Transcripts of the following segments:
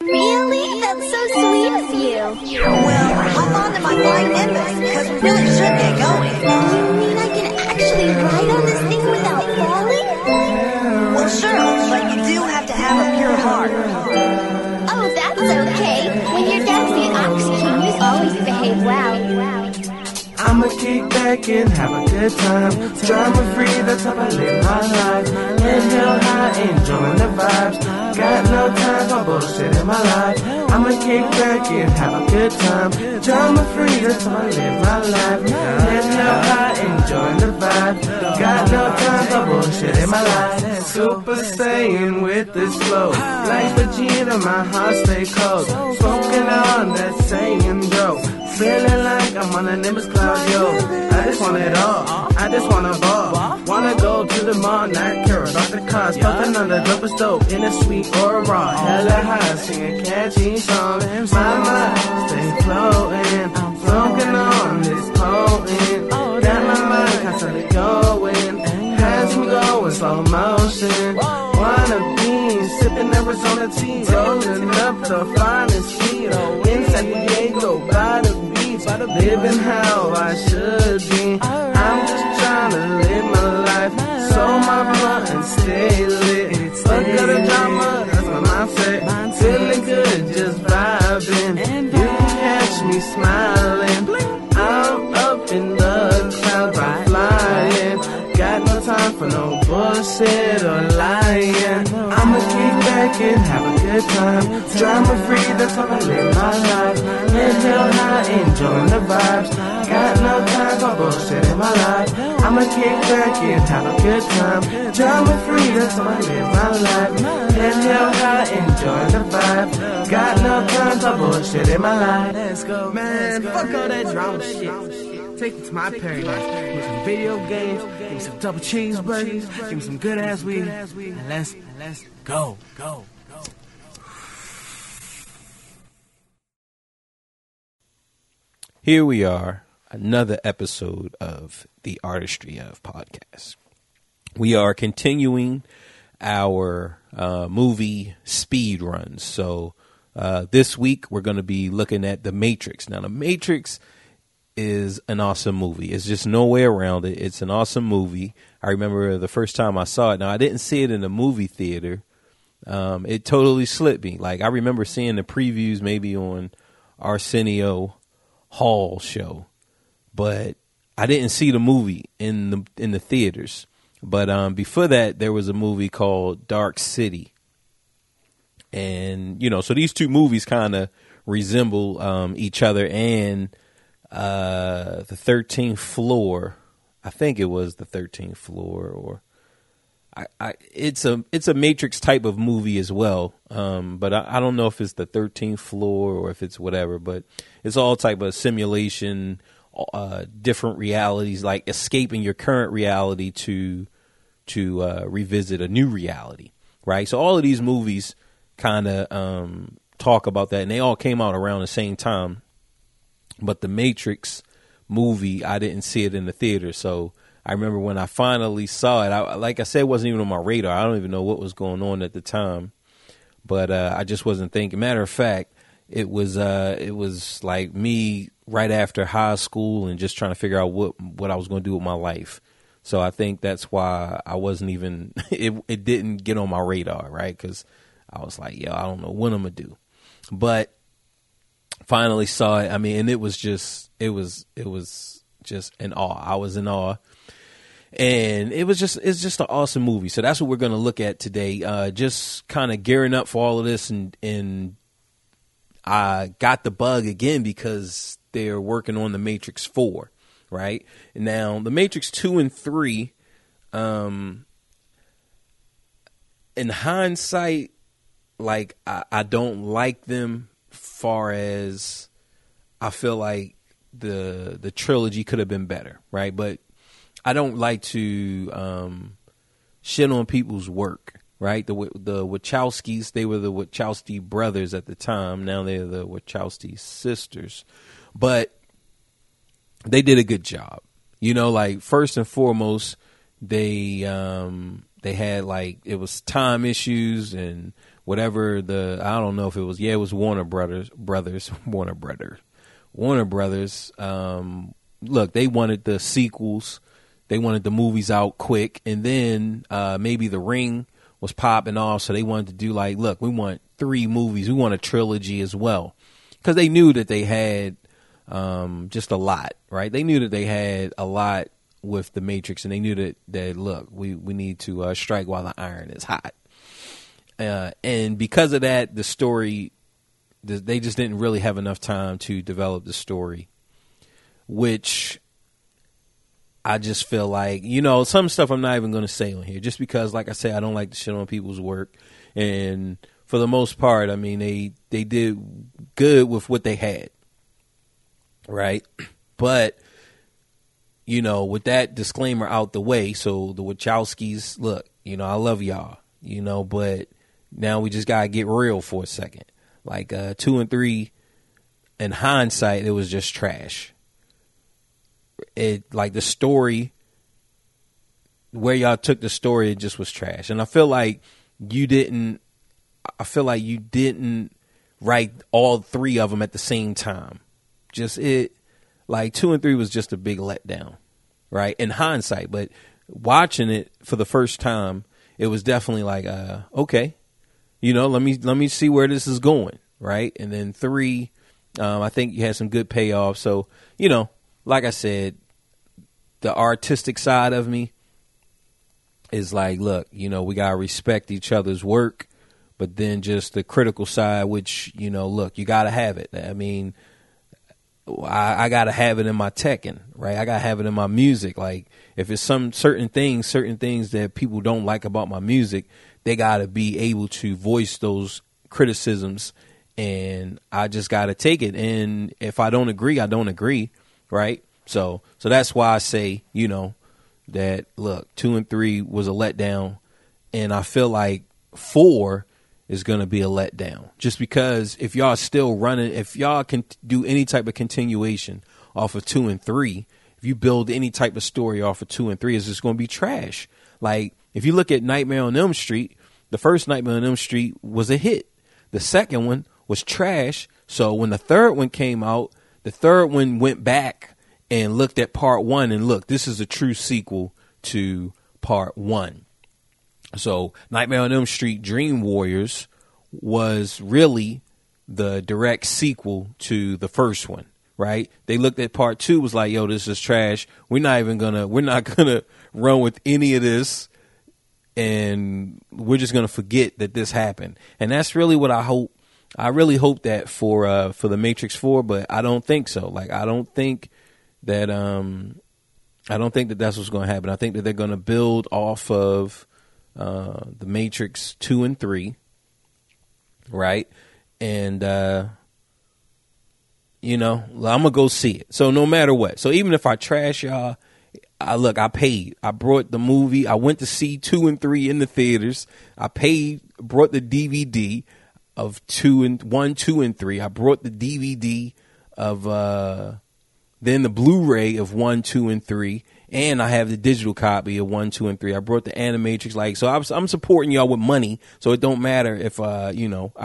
Really? That's so sweet of you. Well, hop on to my flying Nimbus, because we really should get going. You mean I can actually ride on this thing without falling? Well, sure, but you do have to have a pure heart. Oh, that's okay. When your dad's the Ox King, you always behave well. I'ma kick back and have a good time. Drama free, that's how I live my life. Inhale high, enjoying the vibes. Got no time for bullshit in my life. I'ma kick back and have a good time. Drama free, that's how I live my life. Inhale high, enjoying the vibe. Got no time for bullshit in my life. Super Saiyan with this flow. Like Vegeta, my heart stay cold. Smoking on that Saiyan, bro. Feeling like I'm on a Nimbus cloud, yo. I just want it all. I just wanna ball. Wanna go to the mall, not care about the cars. Puffin' on the dopest dope in a sweet or raw. Hella high, singing catchy songs. My mind stay floating. Smoking on this potent. Got my mind constantly going. Has me going slow motion. Wanna be sipping Arizona tea, rolling up the finest feet in San Diego by the beach, living how I should be. I'm just trying to live my life, so my blunt and stay lit. Fuck all the drama, that's my mindset. Feeling good, just vibing. You can catch me smiling. I'm up in the clouds, I'm flying. Got no time for no bullshit or lying. I'ma kick back and have a good time. Drama free, that's how I live my life. Inhale high, enjoying the vibes. Got no time for bullshit in my life. I'ma kick back and have a good time. Drama free, that's how I live my life. Inhale high, enjoying the vibe. Got no time for bullshit in my life. Let's go, man. Fuck all that drama shit. Take it to my paradise. Give me some video games, give me some double cheeseburgers, give me some good ass weed, and let's go. Here we are, another episode of the Artistry of Podcast. We are continuing our movie Speedruns. So this week we're going to be looking at The Matrix. Now, The Matrix is an awesome movie. It's just no way around it. It's an awesome movie. I remember the first time I saw it. Now, I didn't see it in the movie theater. It totally slipped me. Like, I remember seeing the previews maybe on Arsenio Hall show, but I didn't see the movie in the theaters. But before that, there was a movie called Dark City. And, so these two movies kind of resemble each other, and the 13th floor, I think it was the 13th floor, or it's a Matrix type of movie as well. But I don't know if it's the 13th floor or if it's whatever, but it's all type of simulation, different realities, like escaping your current reality to revisit a new reality. Right. So all of these movies kind of, talk about that, and they all came out around the same time. But the Matrix movie, I didn't see it in the theater. So I remember when I finally saw it, like I said, it wasn't even on my radar. I don't even know what was going on at the time. But I just wasn't thinking. Matter of fact, it was like me right after high school and just trying to figure out what I was going to do with my life. So I think that's why I wasn't even, it didn't get on my radar, right? Because I was like, I don't know what I'm going to do. But finally saw it. I mean, and it was just in awe. I was in awe, and it's just an awesome movie. So that's what we're going to look at today. Just kind of gearing up for all of this, and I got the bug again because they're working on the Matrix 4, right? And now the Matrix 2 and 3, in hindsight, like I don't like them. Far as I feel like the trilogy could have been better, right? But I don't like to shit on people's work, right? The Wachowskis, they were the Wachowski brothers at the time. Now they're the Wachowski sisters, but they did a good job. Like first and foremost, they had like, it was time issues, and whatever I don't know if it was, it was Warner Brothers. Look, they wanted the sequels. They wanted the movies out quick. And then maybe The Ring was popping off. So they wanted to do like, look, we want 3 movies. We want a trilogy as well. Because they knew that they had just a lot, right? They knew that they had a lot with The Matrix. And they knew that look, we need to strike while the iron is hot. And because of that, the story, they just didn't really have enough time to develop the story, which I just feel like, some stuff I'm not even going to say on here just because, like I say, I don't like to shit on people's work. And for the most part, I mean, they did good with what they had. Right. But, with that disclaimer out the way, so the Wachowskis, look, I love y'all, but now we just got to get real for a second. Like 2 and 3, in hindsight, it was just trash. It like the story, where y'all took the story, it just was trash. And I feel like you didn't write all 3 of them at the same time. Just like 2 and 3 was just a big letdown, right? In hindsight, but watching it for the first time, it was definitely like, okay, let me see where this is going, right? And then 3, I think you had some good payoff. So, like I said, the artistic side of me is like, look, we got to respect each other's work, but then just the critical side, which, look, you got to have it. I mean, I got to have it in my teching, right? I got to have it in my music. Like if it's certain things that people don't like about my music, they got to be able to voice those criticisms, and I just got to take it. And if I don't agree, I don't agree. Right. So that's why I say, that look, 2 and 3 was a letdown, and I feel like 4 is going to be a letdown just because if y'all still running, if y'all can do any type of continuation off of 2 and 3, if you build any type of story off of 2 and 3, it's just going to be trash. Like if you look at Nightmare on Elm Street, the first Nightmare on Elm Street was a hit. The second one was trash. So when the third one came out, the third one went back and looked at part 1 and look, this is a true sequel to part 1. So Nightmare on Elm Street Dream Warriors was really the direct sequel to the first one, right? They looked at part 2, was like, yo, this is trash. We're not gonna run with any of this, and we're just gonna forget that this happened. And that's really what I hope. I really hope that for the Matrix 4, but I don't think so. Like I don't think that that's what's going to happen. I think that they're going to build off of the Matrix 2 and 3, right? And I'm gonna go see it. So no matter what, so even if I trash y'all, I paid. I brought the movie. I went to see 2 and 3 in the theaters. I paid. Brought the DVD of 1, 2, and 3. I brought the DVD of then the Blu-ray of 1, 2, and 3, and I have the digital copy of 1, 2, and 3. I brought the Animatrix, so I'm supporting y'all with money, so it don't matter if I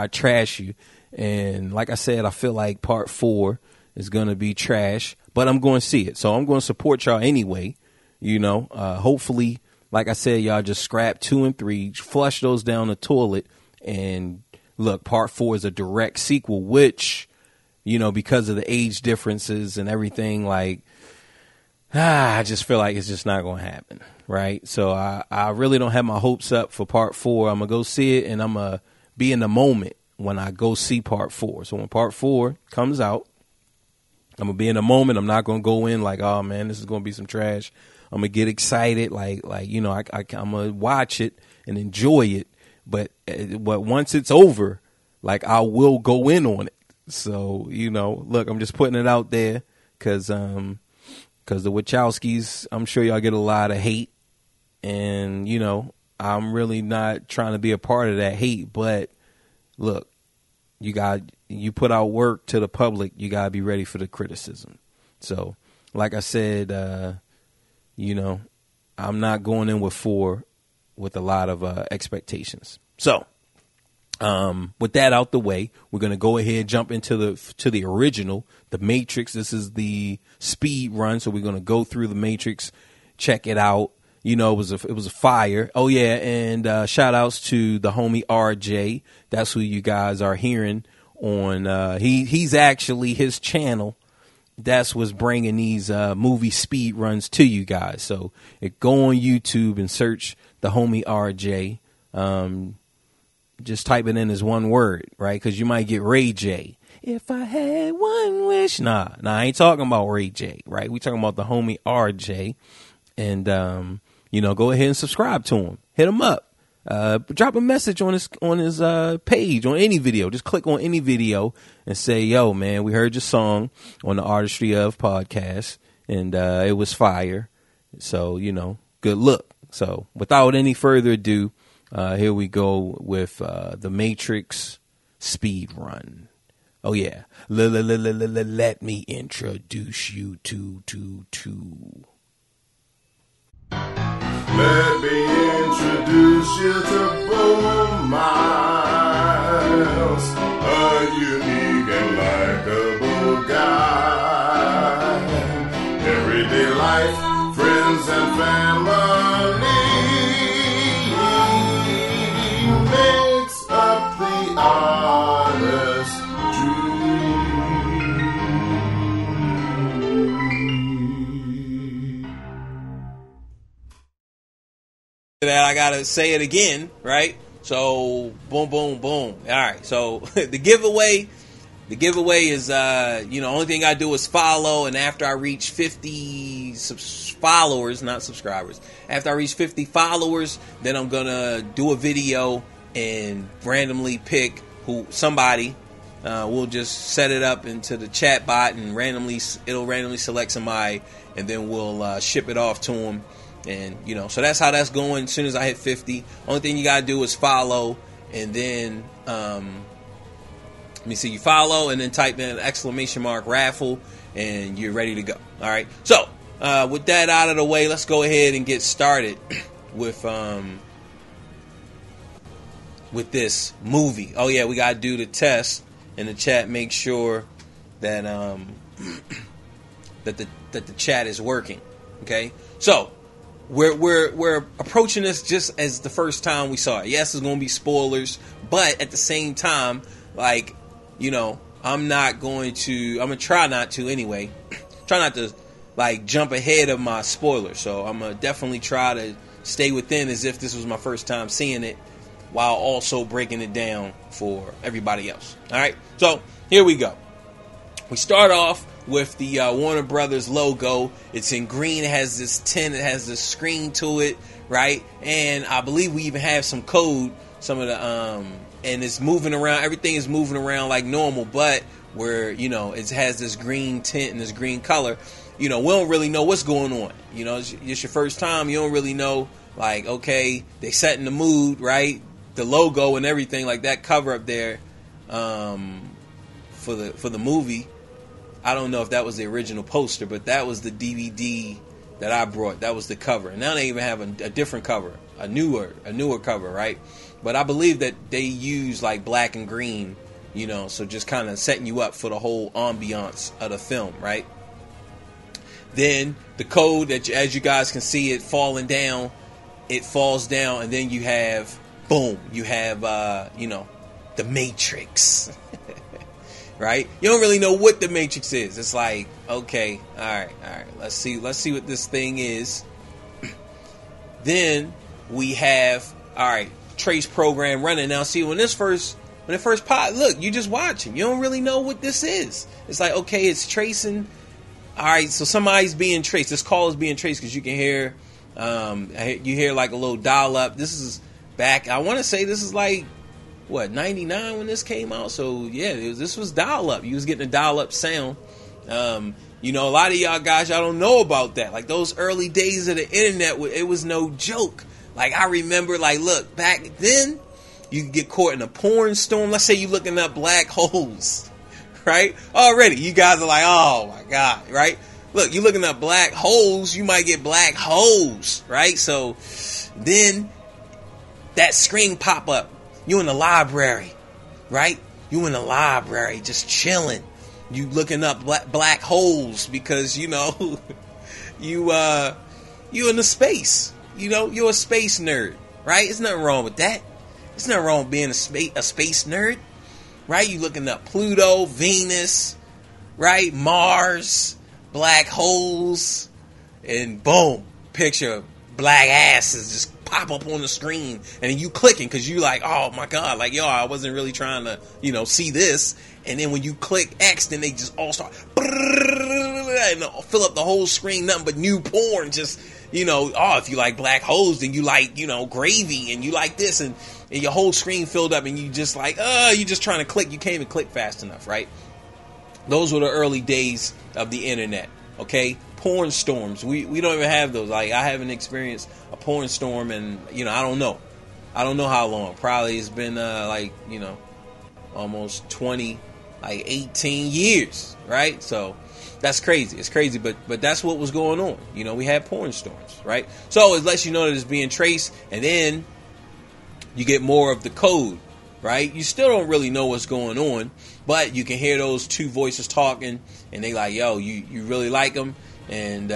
trash you. And like I said, I feel like part 4 is gonna be trash, but I'm going to see it, so I'm going to support y'all anyway. Hopefully, like I said, y'all just scrap 2 and 3, flush those down the toilet, and look, part 4 is a direct sequel, which, because of the age differences and everything, like, I just feel like it's just not going to happen, right? So I really don't have my hopes up for part 4. I'm going to go see it, and I'm going to be in the moment when I go see part 4. So when part 4 comes out, I'm going to be in the moment. I'm not going to go in like, oh, man, this is going to be some trash. I'm going to get excited, I'm going to watch it and enjoy it. But once it's over, like, I will go in on it. So, look, I'm just putting it out there because the Wachowskis, I'm sure y'all get a lot of hate. And, I'm really not trying to be a part of that hate. But, look, you put out work to the public, you got to be ready for the criticism. So, like I said, I'm not going in with 4 with a lot of expectations. So, With that out the way, we're going to go ahead and jump into the original, The Matrix. This is the speed run. So we're going to go through The Matrix, check it out. You know, it was a fire. Oh yeah. And, shout outs to the homie RJ. That's who you guys are hearing on, he's actually his channel. That's what's bringing these, movie speed runs to you guys. So go on YouTube and search the homie RJ. Just type it in as one word, right? Because you might get Ray J. If I had one wish. Nah, I ain't talking about Ray J, right? We talking about the homie RJ. And, go ahead and subscribe to him. Hit him up. Drop a message on his page, on any video. Just click on any video and say, yo, man, we heard your song on the Artistry of podcast, and it was fire. So, good look. So without any further ado, here we go with The Matrix speed run. Oh yeah. Let me introduce you to. Let me introduce you to Boom Miles, a unique and likable guy. Everyday life, friends and family makes up the honest That I gotta say it again, right? So boom. All right. So the giveaway is only thing I do is follow, and after I reach 50 followers, not subscribers, after I reach 50 followers, then I'm gonna do a video and randomly pick somebody. We'll just set it up into the chat bot, and it'll randomly select somebody, and then we'll ship it off to them. And, so that's how that's going. As soon as I hit 50, only thing you got to do is follow. And then, you follow and then type in !raffle and you're ready to go. All right. So, with that out of the way, let's go ahead and get started with this movie. Oh yeah, we got to do the test in the chat. Make sure that, that the chat is working. Okay. So, We're approaching this just as the first time we saw it. Yes, there's going to be spoilers, but at the same time, I'm going to try not to anyway. Try not to, jump ahead of my spoilers. So I'm going to definitely try to stay within as if this was my first time seeing it, while also breaking it down for everybody else. All right, so here we go. We start off with the Warner Brothers logo. It's in green. It has this tint. It has this screen to it, right? And I believe we even have some code. Some of the and it's moving around. Everything is moving around like normal, but where it has this green tint and this green color. We don't really know what's going on. It's your first time. You don't really know. Okay, they setting the mood, right? The logo and everything, like that cover up there, for the movie. I don't know if that was the original poster, but that was the DVD that I brought. That was the cover. And now they even have a different cover, a newer cover, right? But I believe that they use black and green, so just kind of setting you up for the whole ambiance of the film, right? Then the code that, as you guys can see it falling down, it falls down, and then you have, boom, you have, the Matrix. Right? You don't really know what the Matrix is. It's okay, all right. Let's see what this thing is. Then we have, trace program running. Now, see, when it first popped, look, you just watching. You don't really know what this is. It's okay, it's tracing. All right, so somebody's being traced. This call is being traced because you can hear, you hear a little dial up. This is back. I want to say this is 99 when this came out. So yeah, this was dial up. You was getting a dial up sound. A lot of y'all guys, y'all don't know about that. Those early days of the internet, it was no joke. I remember, look, back then, you could get caught in a porn storm. Let's say you're looking up black holes, right? Already, you guys are oh my God, right? Look, you're looking up black holes, you might get black holes, right? So then that screen pop up. You in the library, right? You in the library just chilling. You looking up black holes because, you know, you in the space. You know, you're a space nerd, right? There's nothing wrong with that. There's nothing wrong with being a space nerd, right? You looking up Pluto, Venus, right? Mars, black holes, and boom, picture black asses just pop up on the screen, and then you clicking because you like, oh my god, like, yo, I wasn't really trying to, you know, see this. And then when you click X, then they just all start and fill up the whole screen, nothing but new porn. Just, you know, oh, if you like black holes, then you like, you know, gravy, and you like this, and your whole screen filled up, and you just like, you just trying to click. You can't even click fast enough, right? Those were the early days of the internet, okay? Porn storms. We don't even have those. Like, I haven't experienced a porn storm, and, you know, I don't know how long. Probably it's been, like, you know, almost 20, like 18 years, right? So that's crazy. It's crazy, but that's what was going on. You know, we had porn storms, right? So it lets you know that it's being traced, and then you get more of the code, right? You still don't really know what's going on, but you can hear those two voices talking, and they like, yo, you really like them, and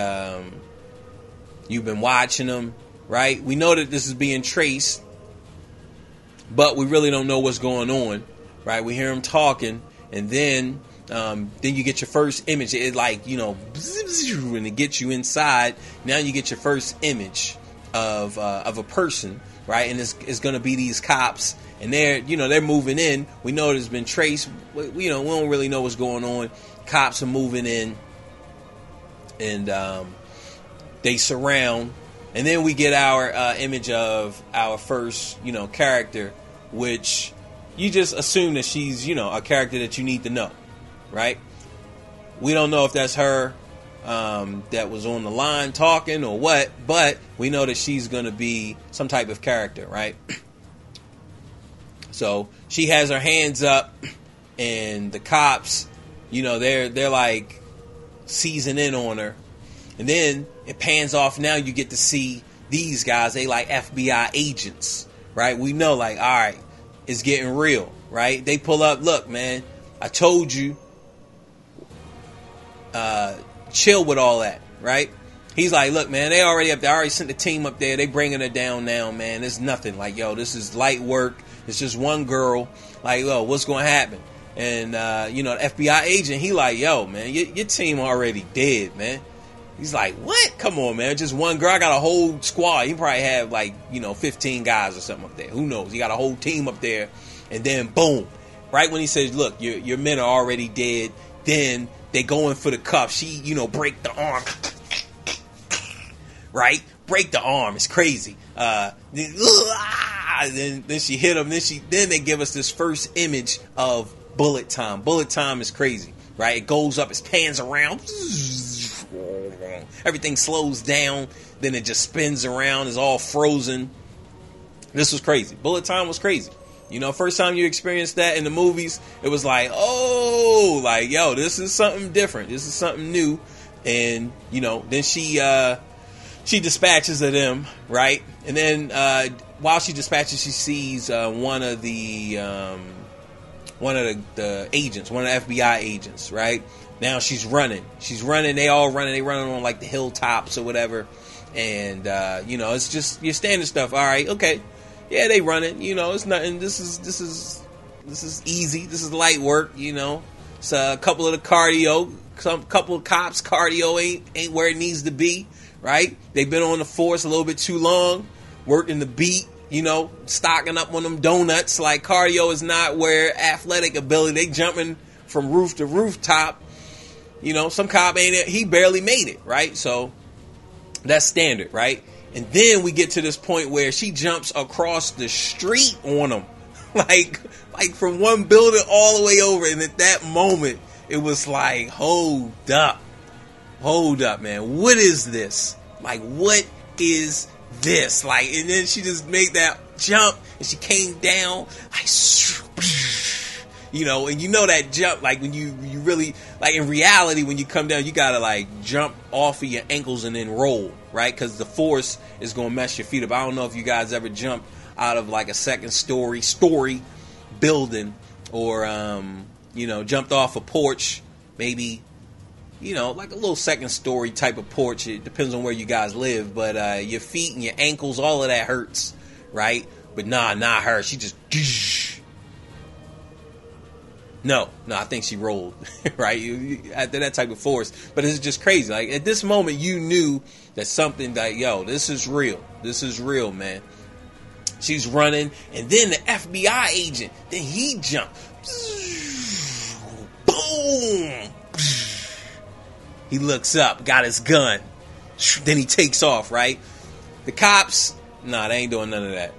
you've been watching them, right? We know that this is being traced, but we really don't know what's going on, right? We hear them talking, and then you get your first image. It like, you know, and it gets you inside. Now you get your first image of a person, right? And it's going to be these cops, and they're moving in. We know there's been traced. We don't really know what's going on. Cops are moving in, and they surround, and then we get our image of our first, you know, character, which you just assume that she's, you know, a character that you need to know, right? We don't know if that's her that was on the line talking or what, but we know that she's going to be some type of character, right? So she has her hands up, and the cops, you know, they're like seizing in on her, and then it pans off. Now you get to see these guys. They like FBI agents, right? We know, like, all right, it's getting real, right? They pull up. Look, man, I told you, chill with all that, right? He's like, look, man, they already up there. I already sent the team up there. They bringing her down now, man. It's nothing. Like, yo, this is light work. It's just one girl. Like, yo, what's going to happen? And, you know, the FBI agent, he like, yo, man, your team already dead, man. He's like, what? Come on, man. Just one girl. I got a whole squad. He probably have, like, you know, 15 guys or something up there. Who knows? He got a whole team up there. And then, boom. Right when he says, look, your men are already dead. Then they going for the cuff. She, you know, break the arm. Right? Break the arm. It's crazy. Then she hit him. Then they give us this first image of bullet time. Bullet time is crazy. Right? It goes up. It pans around. Everything slows down, then it just spins around, it's all frozen. This was crazy. Bullet time was crazy. You know, first time you experienced that in the movies, it was like, oh, like, yo, this is something different. This is something new. And, you know, then she dispatches of them, right? And then while she dispatches, she sees one of the agents, one of the FBI agents, right? Now she's running. They all running. They running on like the hilltops or whatever. And, you know, it's just your standard stuff. All right. Okay. Yeah, they running. You know, it's nothing. This is easy. This is light work. You know, it's a couple of the cardio. Couple of cops cardio ain't where it needs to be. Right. They've been on the force a little bit too long. Working the beat. You know, stocking up on them donuts. Like, cardio is not where athletic ability. They jumping from roof to rooftop. You know, some cop he barely made it, right? So that's standard, right? And then we get to this point where she jumps across the street on him, like from one building all the way over. And at that moment, it was like, hold up, man, what is this? Like, what is this? Like, and then she just made that jump, and she came down, like, you know, and you know that jump, like, when you really, like, in reality, when you come down, you gotta, like, jump off of your ankles and then roll, right? Because the force is gonna mess your feet up. I don't know if you guys ever jumped out of like a second story building, or jumped off a porch, maybe, like a little second story type of porch. It depends on where you guys live, but your feet and your ankles, all of that hurts, right? But not her. She just no, I think she rolled, right? After that type of force. But it's just crazy. Like, at this moment, you knew that something like, yo, this is real. This is real, man. She's running, and then the FBI agent, then he jumped. Boom! He looks up, got his gun. Then he takes off, right? The cops, nah, they ain't doing none of that.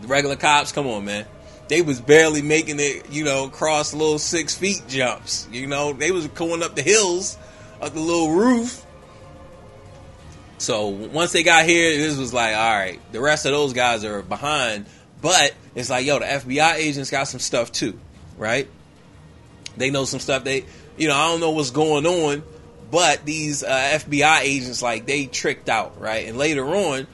The regular cops, come on, man. They was barely making it, across little 6 feet jumps. They was going up the hills, up the little roof. So once they got here, this was like, all right, the rest of those guys are behind. But it's like, yo, the FBI agents got some stuff too, right? They know some stuff. They, I don't know what's going on, but these FBI agents, like, they tricked out, right? And later on,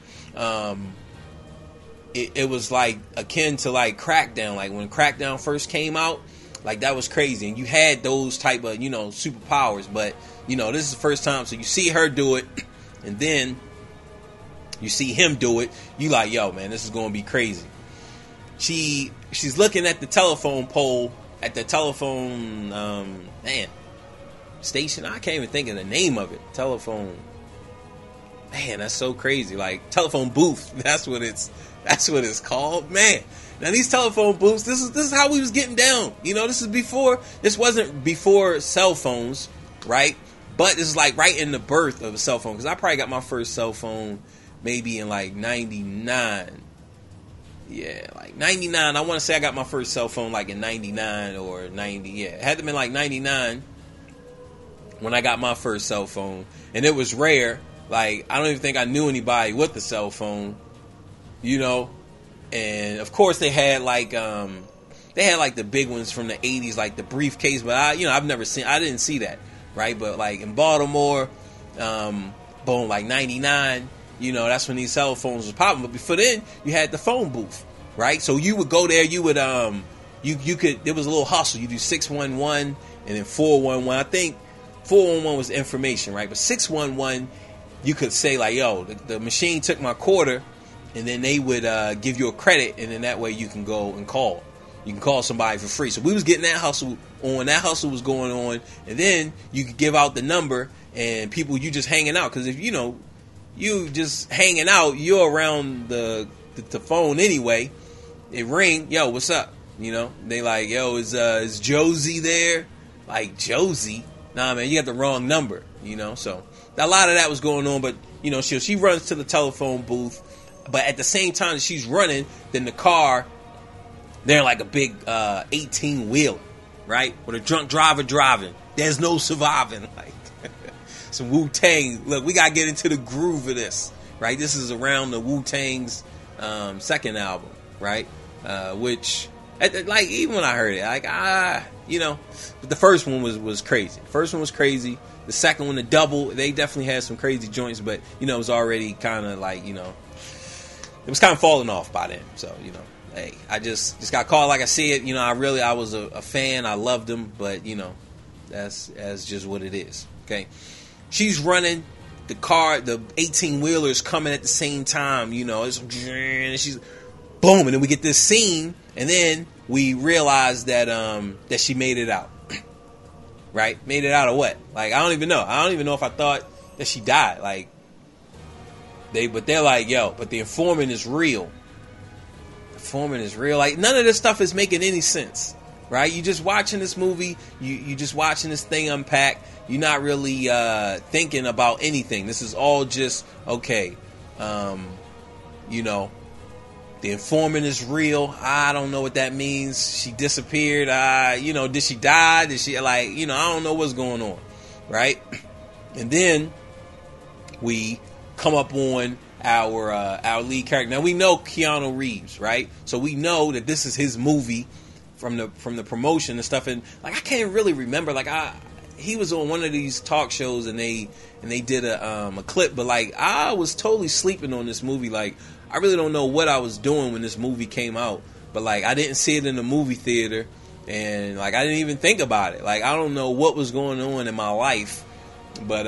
it was like akin to like Crackdown. Like when Crackdown first came out, like that was crazy. And you had those type of, superpowers. But, this is the first time. So you see her do it, and then you see him do it. You like, yo, man, this is going to be crazy. She's looking at the telephone pole, at the telephone, station. I can't even think of the name of it. Telephone. Man, that's so crazy. Like telephone booth. That's what it's called, man. Now these telephone booths, this is how we was getting down. This wasn't before cell phones, right? But this is like right in the birth of a cell phone, because I probably got my first cell phone maybe in like 99. Yeah, like 99. I want to say I got my first cell phone like in 99 or 90. Yeah, it had to have been like 99 when I got my first cell phone. And it was rare. Like, I don't even think I knew anybody with a cell phone. And of course they had like the big ones from the 80s, like the briefcase, but I didn't see that, right? But like in Baltimore, boom, like 99, that's when these cell phones was popping. But before then, you had the phone booth, right? So you would go there, you would you could, there was a little hustle. You do 611 and then 411. I think 411 was information, right? But 611, you could say like, yo, the machine took my quarter. And then they would give you a credit, and then that way you can go and call. You can call somebody for free. So we was getting that hustle on. That hustle was going on. And then you could give out the number, and people, you just hanging out. Because if, you just hanging out, you're around the phone anyway. It ring, yo, what's up? They like, yo, is Josie there? Like, Josie? Nah, man, you got the wrong number, So a lot of that was going on. But, she runs to the telephone booth. But at the same time that she's running, then the car, they're like a big 18-wheeler, right? With a drunk driver driving. There's no surviving. Like some Wu-Tang. Look, we got to get into the groove of this, right? This is around the Wu-Tang's second album, right? Which, like, even when I heard it, like, but the first one was crazy. The first one was crazy. The second one, the double, they definitely had some crazy joints, but, it was already kind of like, it was kind of falling off by then. So, hey, I just got caught like I see it. I was a fan. I loved them, but, that's just what it is. Okay. She's running the car, the 18-wheeler's coming at the same time, it's, she's boom. And then we get this scene, and then we realize that, that she made it out. Right? Made it out of what? Like, I don't even know. I don't even know if I thought that she died. Like, they're like, yo, but the informant is real. The informant is real. Like, none of this stuff is making any sense, right? You just watching this movie. You just watching this thing unpack. You're not really thinking about anything. This is all just, okay, the informant is real. I don't know what that means. She disappeared. Did she die? Did she, like, I don't know what's going on, right? And then we come up on our lead character. Now we know Keanu Reeves, right? So we know that this is his movie from the promotion and stuff. And like, I can't really remember. Like, he was on one of these talk shows and they did a clip, but like I was totally sleeping on this movie. Like I really don't know what I was doing when this movie came out, but like I didn't see it in the movie theater, and like I didn't even think about it. Like I don't know what was going on in my life, but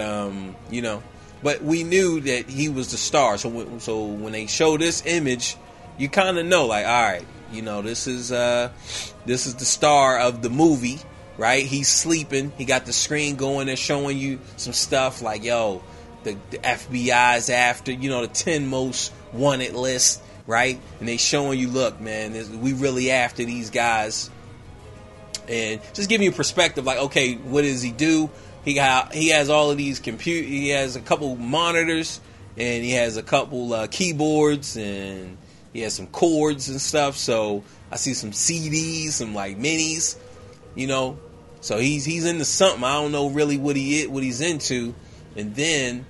you know, but we knew that he was the star. So when they show this image, you kind of know, like, all right, you know, this is the star of the movie. Right, he's sleeping. He got the screen going and showing you some stuff like, yo, the FBI's after, you know, the 10 most wanted list, right? And they showing you, look, man, we really after these guys. And just giving you perspective, like, okay, what does he do? He has all of these he has a couple monitors, and he has a couple keyboards, and he has some cords and stuff. So I see some CDs, some like minis, you know. So he's into something. I don't know really what he's into. And then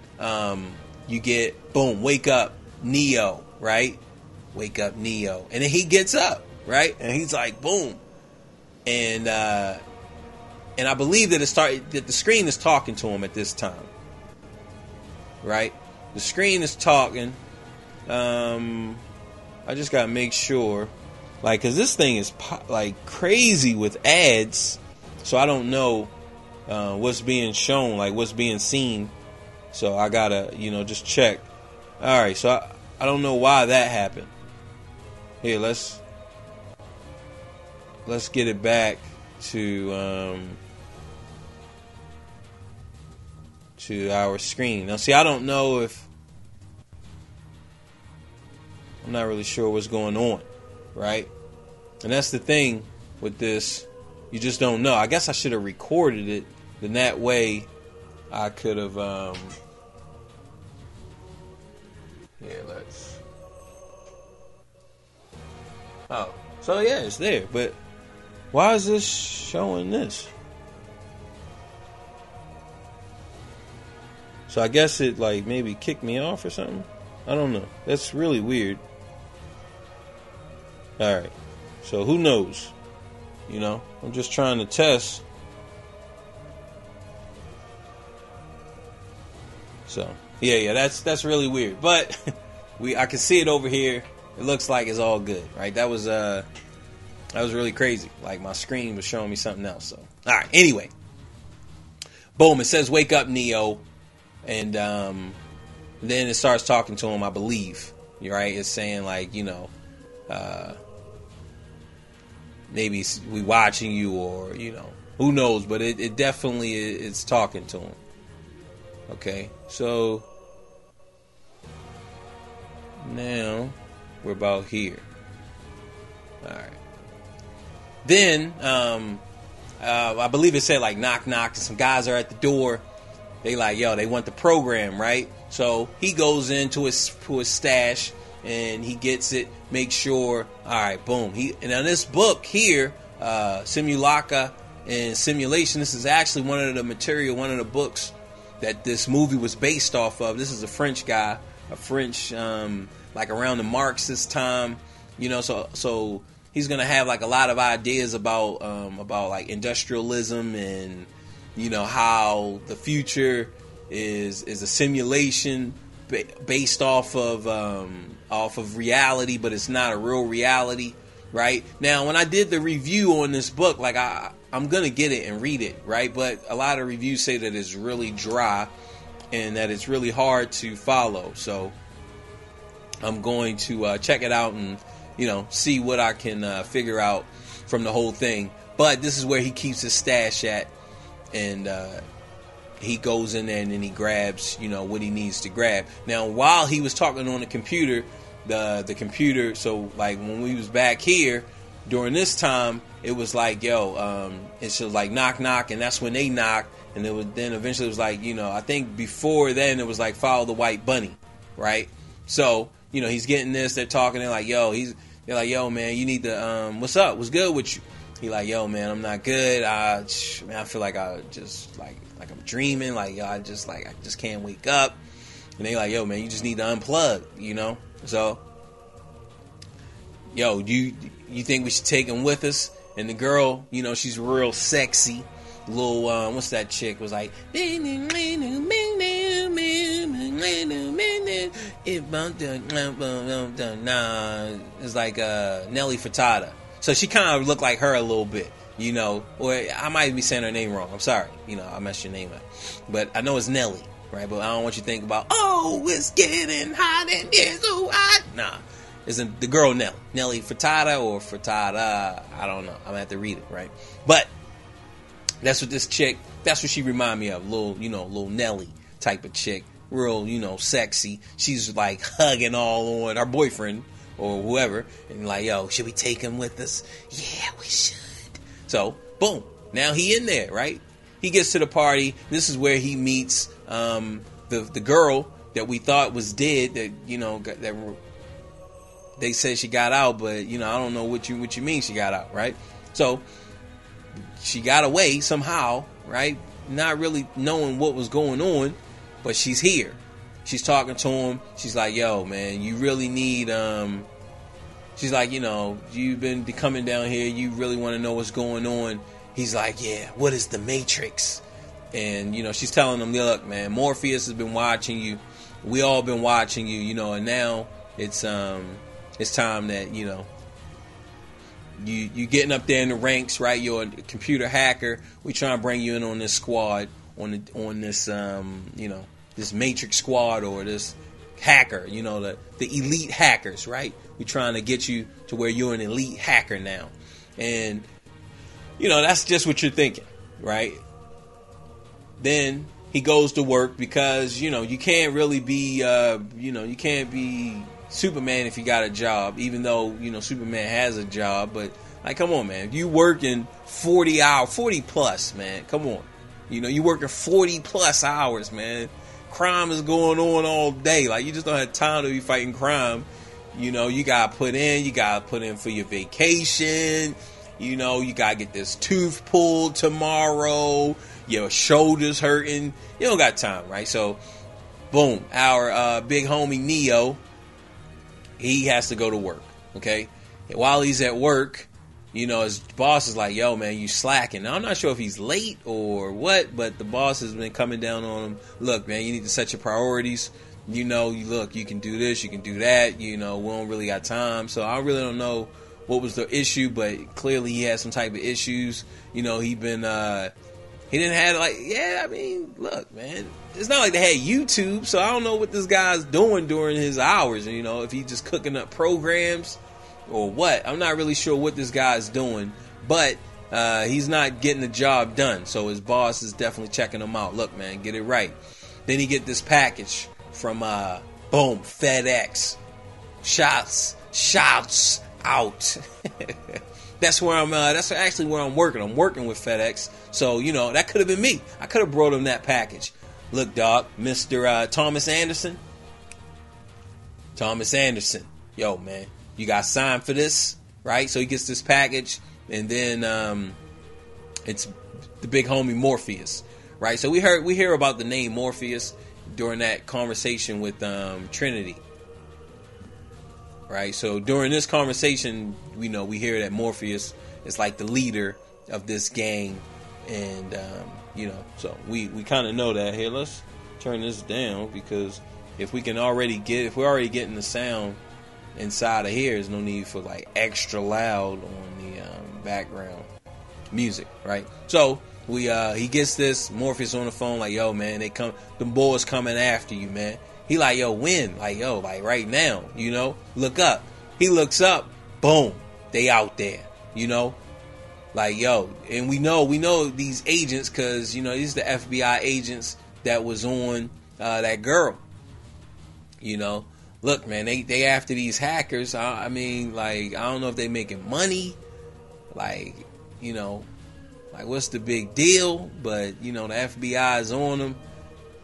you get, boom, wake up, Neo, right? Wake up, Neo. And then he gets up, right? And he's like, boom. And I believe that that the screen is talking to him at this time, right? The screen is talking. I just gotta make sure, like, cause this thing is like crazy with ads. So I don't know what's being shown, like what's being seen. So I gotta, you know, just check. All right, so I don't know why that happened. Here, let's get it back to our screen. Now, see, I don't know if I'm not really sure what's going on, right? And that's the thing with this. You just don't know. I guess I should have recorded it. Then that way I could have let's so yeah, it's there. But why is this showing this? So I guess it like maybe kicked me off or something. I don't know. That's really weird. Alright. So who knows? You know, I'm just trying to test. So yeah, that's really weird. But I can see it over here. It looks like it's all good, right? That was really crazy. Like my screen was showing me something else. So all right, anyway. Boom, it says wake up, Neo. And then it starts talking to him, I believe. Right? It's saying like, you know, maybe we watching you, or you know, who knows, but it definitely it's talking to him. Okay, so now we're about here. All right. Then I believe it said like knock knock, and some guys are at the door. They like, yo, they want the program, right? So he goes into his stash and he gets it. Make sure. All right, boom. And on this book here, Simulacra and Simulation. This is actually one of the books that this movie was based off of. This is a French guy, like around the Marxist time, you know. So he's gonna have like a lot of ideas about like industrialism, and you know how the future is a simulation based off of reality, but it's not a real reality, right? Now, when I did the review on this book, like I'm gonna get it and read it, right? But a lot of reviews say that it's really dry and that it's really hard to follow. So I'm going to check it out and, you know, see what I can figure out from the whole thing. But this is where he keeps his stash at, and he goes in there and then he grabs, you know, what he needs to grab. Now, while he was talking on the computer, the computer, so like when we was back here during this time, it was like, yo, it's just like knock knock, and that's when they knocked, and then eventually it was like, you know, I think before then it was like follow the white bunny, right? So, you know, he's getting this, they're talking, they're like, yo, man, you need to, what's up? What's good with you? He like, yo, man, I'm not good. I feel like I just like I'm dreaming. Like, yo, I just can't wake up. And they like, yo, man, you just need to unplug, you know? So, yo, you think we should take him with us? And the girl, you know, she's real sexy. little what's that chick was like, it's like Nelly Furtado. So she kind of looked like her a little bit, you know, or I might be saying her name wrong. I'm sorry, you know, I messed your name up, but I know it's Nelly, right? But I don't want you to think about, oh, it's getting hot and it's so hot. Nah, it's the girl Nelly Furtado or Furtada. I don't know. I'm gonna have to read it, right? But that's what this chick. That's what she remind me of, little Nelly type of chick, real, sexy. She's like hugging all on her boyfriend or whoever, and like, yo, should we take him with us? Yeah, we should. So, boom, now he in there, right? He gets to the party. This is where he meets the girl that we thought was dead. That they said she got out, but I don't know what you mean she got out, right? So she got away somehow, right? Not really knowing what was going on, but she's here. She's talking to him. She's like, yo, man, you really need, she's like, you've been coming down here. You really want to know what's going on. He's like, yeah, what is the Matrix? And, she's telling him, look, man, Morpheus has been watching you. We all been watching you, and now it's time that, you getting up there in the ranks, right? You're a computer hacker. We trying to bring you in on this squad, on this, this Matrix squad or this hacker, the elite hackers, right? We trying to get you to where you're an elite hacker now. And, that's just what you're thinking, right? Then he goes to work because, you can't really be, you can't be Superman if you got a job, even though, Superman has a job. But, like, come on, man. If you working 40 plus, man, come on. You working 40 plus hours, man. Crime is going on all day. Like, you just don't have time to be fighting crime. You got to put in for your vacation. You got to get this tooth pulled tomorrow. Your shoulder's hurting. You don't got time, right? So, boom, our big homie Neo, he has to go to work, okay? And while he's at work, his boss is like, yo, man, you slacking. Now, I'm not sure if he's late or what, but the boss has been coming down on him. Look, man, you need to set your priorities. You can do this, you can do that. We don't really got time. So I really don't know what was the issue, but clearly he had some type of issues. He didn't have look, man, it's not like they had YouTube, so I don't know what this guy's doing during his hours. If he's just cooking up programs or what. I'm not really sure what this guy's doing, but he's not getting the job done. So his boss is definitely checking him out. Look, man, get it right. Then he get this package from boom, FedEx. Shouts out. That's where I'm. That's actually where I'm working. I'm working with FedEx. So that could have been me. I could have brought him that package. Look, dog, Mr. Thomas Anderson. Yo, man, you got signed for this, right? So he gets this package, and then it's the big homie Morpheus, right? So we hear about the name Morpheus during that conversation with Trinity. Right, so during this conversation, we hear that Morpheus is like the leader of this gang, and so we kind of know that. Here, let's turn this down, because if we're already getting the sound inside of here, there's no need for like extra loud on the background music, right? So he gets this Morpheus on the phone, like, yo, man, the boys coming after you, man. He like, yo, when? Like, yo, like right now, look up. He looks up, boom, they out there, like, yo, and we know these agents, because these are the FBI agents that was on that girl. Look, man, they after these hackers. I don't know if they making money, like what's the big deal? But the FBI is on them.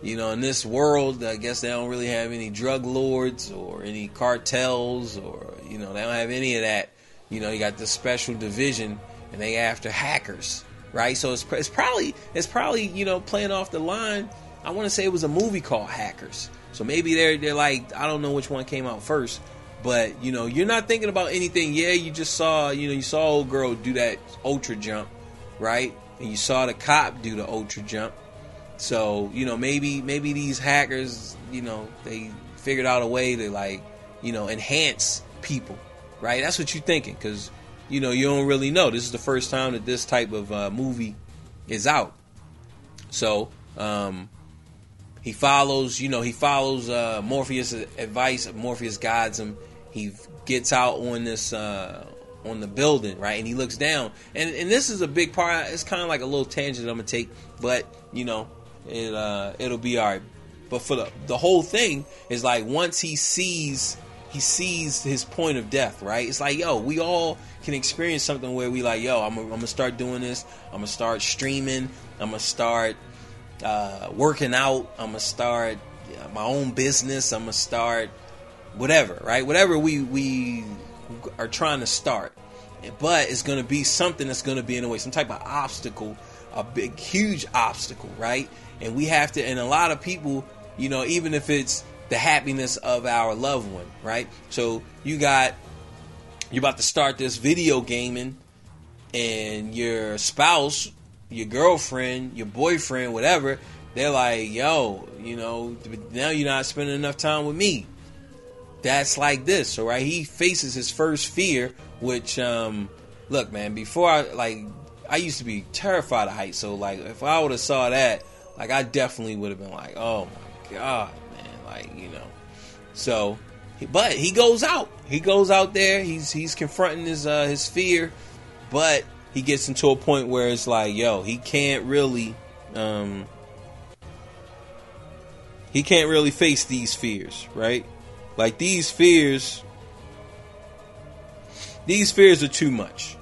In this world, I guess they don't really have any drug lords or any cartels, or they don't have any of that. You got this special division, and they after hackers, right? So it's probably playing off the line. I want to say it was a movie called Hackers. So maybe they're like, I don't know which one came out first, but you're not thinking about anything. Yeah, you just saw you saw old girl do that ultra jump, right? and you saw the cop do the ultra jump. So, you know, maybe these hackers, you know, they figured out a way to, like, you know, enhance people, right? That's what you're thinking, because, you know, you don't really know. This is the first time that this type of movie is out. So, he follows Morpheus' advice. Morpheus guides him. He gets out on this on the building, right? And he looks down. And this is a big part. It's kind of like a little tangent I'm gonna take, but you know, it'll be all right. But for the whole thing is like, once he sees his point of death, right? It's like, yo, we all can experience something where we like, yo, I'm gonna start doing this. I'm gonna start streaming. I'm gonna start working out. I'm gonna start my own business. I'm gonna start whatever, right? Whatever we are trying to start, but it's gonna be something that's gonna be in the way, some type of obstacle, a big, huge obstacle, right? And we have to, and a lot of people, you know, even if it's the happiness of our loved one, right? So you're about to start this video gaming, and your spouse, your girlfriend, your boyfriend, whatever, they're like, yo, you know, now you're not spending enough time with me. That's like this. So, right, he faces his first fear, which, look, man, before I used to be terrified of heights. So, like, if I would have saw that, like, I definitely would have been like, oh my God, man, like, you know. So, but he goes out. He goes out there. He's confronting his fear, but he gets into a point where it's like, yo, he can't really face these fears, right? Like, these fears are too much,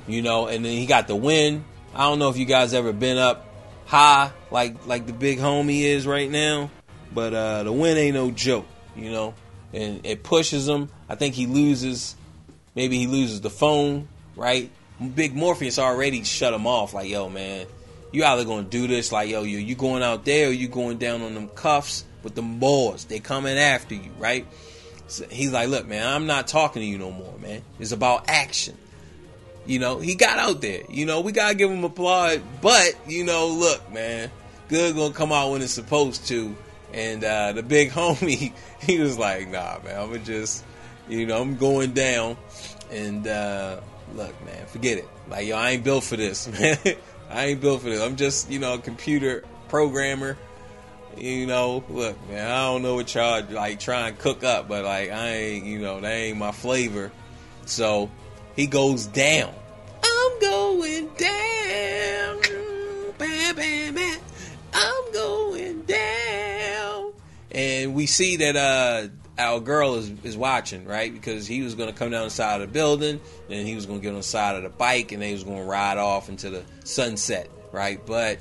you know. And then he got the wind. I don't know if you guys ever been up high like the big homie is right now, but the wind ain't no joke, you know. And it pushes him. I think maybe he loses the phone, right? Big Morpheus already shut him off. Like, yo, man, you either gonna do this, like, yo, you going out there, or you going down on them cuffs with them boys. They coming after you, right? So he's like, look, man, I'm not talking to you no more, man. It's about action. You know, he got out there. You know, we gotta give him applause. But, you know, look, man, good gonna come out when it's supposed to. And the big homie, he was like, nah, man, I'm just, you know, I'm going down. And look, man, forget it. Like, yo, I ain't built for this, man. I ain't built for this. I'm just, you know, a computer programmer. You know, look, man, I don't know what y'all like trying to cook up, but like, I ain't, you know, that ain't my flavor. So he goes down. I'm going down. Bam, bam, bam. I'm going down. And we see that our girl is watching, right? Because he was going to come down the side of the building, and he was going to get on the side of the bike, and they was going to ride off into the sunset, right? But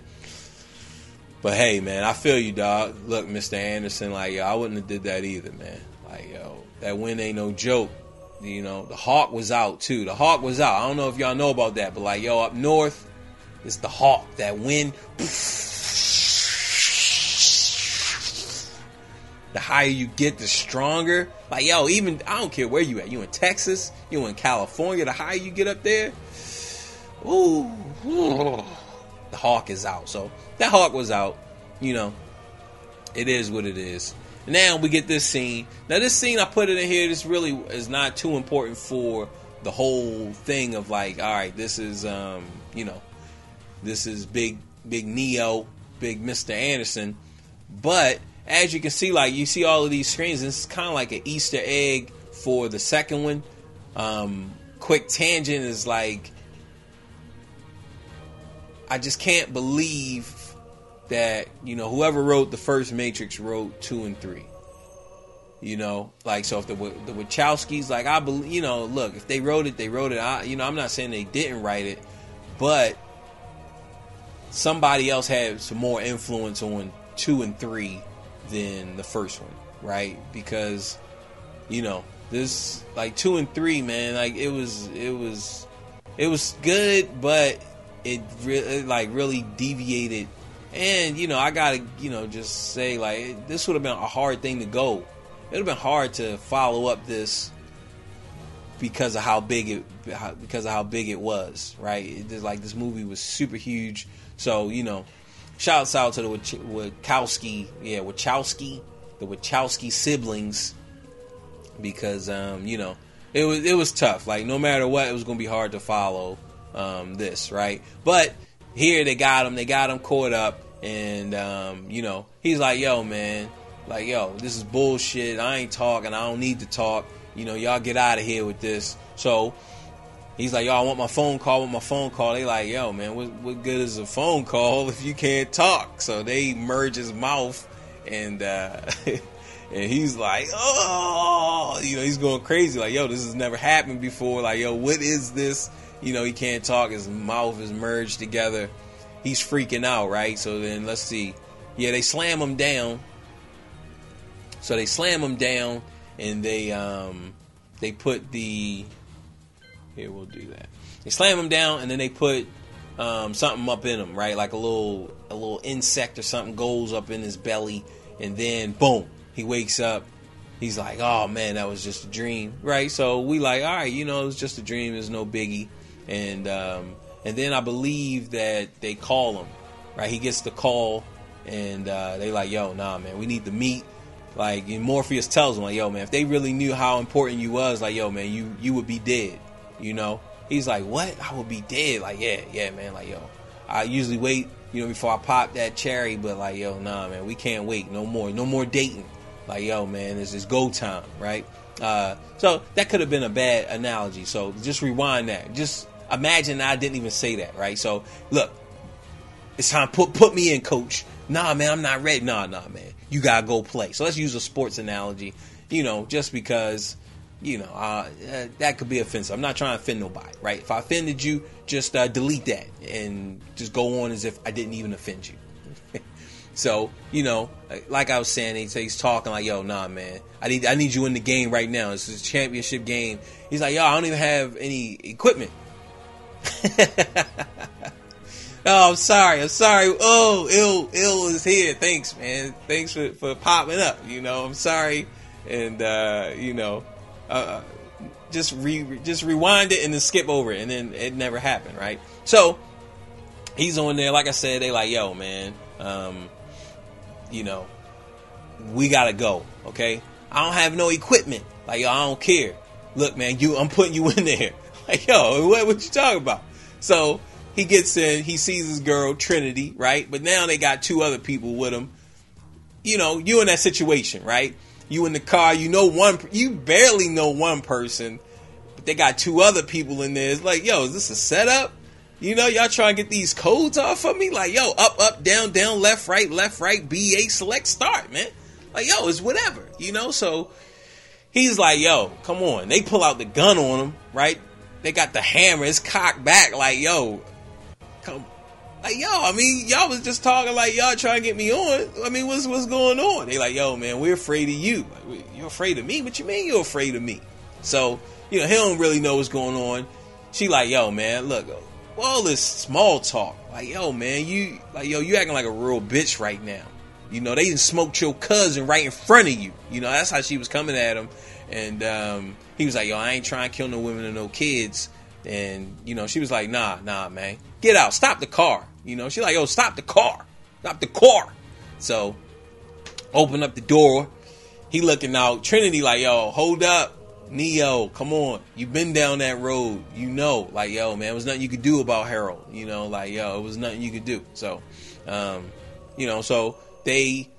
hey, man, I feel you, dog. Look, Mr. Anderson, like, yo, I wouldn't have did that either, man. Like, yo, that wind ain't no joke. You know, the hawk was out, too. The hawk was out. I don't know if y'all know about that, but, like, yo, up north, it's the hawk. That wind, the higher you get, the stronger. Like, yo, even, I don't care where you at. You in Texas, you in California, the higher you get up there, ooh, the hawk is out. So that hawk was out. You know, it is what it is. Now we get this scene. Now this scene, I put it in here. This really is not too important for the whole thing of like, all right, this is, you know, this is big Neo, big Mr. Anderson. But as you can see, like, you see all of these screens, this is kind of like an Easter egg for the second one. Quick tangent is like, I just can't believe that, you know, whoever wrote the first Matrix wrote 2 and 3. You know, like, so if the Wachowskis, like, I believe, you know, look, if they wrote it, they wrote it. You know, I'm not saying they didn't write it, but somebody else had some more influence on 2 and 3 than the first one, right? Because, you know, this, like, 2 and 3, man, like, it was good, but it really deviated. And, you know, I gotta, you know, just say, like, this would have been a hard thing to go. It would have been hard to follow up this because of how big it was, right? It's like this movie was super huge. So, you know, shouts out to the Wachowski, the Wachowski siblings, because you know, it was tough. Like, no matter what, it was gonna be hard to follow this, right? But here they got him caught up, and you know, he's like, yo, man, like, yo, this is bullshit. I ain't talking. I don't need to talk. You know, y'all get out of here with this. So he's like, yo, I want my phone call. They like, yo, man, what good is a phone call if you can't talk? So they merge his mouth, and and he's like, oh, you know, he's going crazy. Like, yo, this has never happened before. Like, yo, what is this? You know, he can't talk. His mouth is merged together. He's freaking out, right? So then let's see. Yeah, they slam him down. So they slam him down, and they put the... Here, we'll do that. They slam him down, and then they put something up in him, right? Like a little insect or something goes up in his belly, and then, boom, he wakes up. He's like, oh, man, that was just a dream, right? So we like, all right, you know, it was just a dream. It's no biggie. And then I believe that they call him, right? He gets the call, and they like, yo, nah, man, we need to meet. Like, and Morpheus tells him, like, yo, man, if they really knew how important you was, like, yo, man, you would be dead, you know? He's like, what? I would be dead? Like, yeah, man, like, yo, I usually wait, you know, before I pop that cherry, but, like, yo, nah, man, we can't wait. No more dating. Like, yo, man, this is go time, right? So that could have been a bad analogy. So just rewind that. Just imagine I didn't even say that, right? So, look, it's time, put me in, coach. Nah, man, I'm not ready. Nah, man. You gotta go play. So let's use a sports analogy, you know, just because, you know, that could be offensive. I'm not trying to offend nobody, right? If I offended you, just delete that and just go on as if I didn't even offend you. So, you know, like I was saying, he's talking like, yo, nah, man, I need you in the game right now. It's a championship game. He's like, yo, I don't even have any equipment. Oh, I'm sorry. Oh, ill is here. Thanks, man. Thanks for popping up. You know, I'm sorry. And, you know, just rewind it and then skip over it. And then it never happened, right? So he's on there. Like I said, they like, yo, man, you know, we got to go. Okay. I don't have no equipment. Like, yo, I don't care. Look, man, I'm putting you in there. Like, yo, what you talking about? So he gets in, he sees his girl, Trinity, right? But now they got two other people with him. You know, you in that situation, right? You in the car, you barely know one person, but they got two other people in there. It's like, yo, is this a setup? You know, y'all trying to get these codes off of me? Like, yo, up, down, left, right, BA, select, start, man. Like, yo, it's whatever, you know? So he's like, yo, come on. They pull out the gun on him, right? They got the hammer, it's cocked back, like, yo, come, like, yo, I mean, y'all was just talking like y'all trying to get me on. I mean, what's going on? They like, yo, man, we're afraid of you. Like, you're afraid of me? What you mean you're afraid of me? So, you know, he don't really know what's going on. She like, yo, man, look, all this small talk. Like, yo, man, you acting like a real bitch right now. You know, they done smoked your cousin right in front of you. You know, that's how she was coming at him. And he was like, yo, I ain't trying to kill no women or no kids. And, you know, she was like, nah, man, get out, stop the car. You know, she like, yo, stop the car. So, open up the door. He looking out. Trinity like, yo, hold up. Neo, come on. You been down that road. You know, like, yo, man, there was nothing you could do about Harold. You know, like, yo, it was nothing you could do. So, you know, so they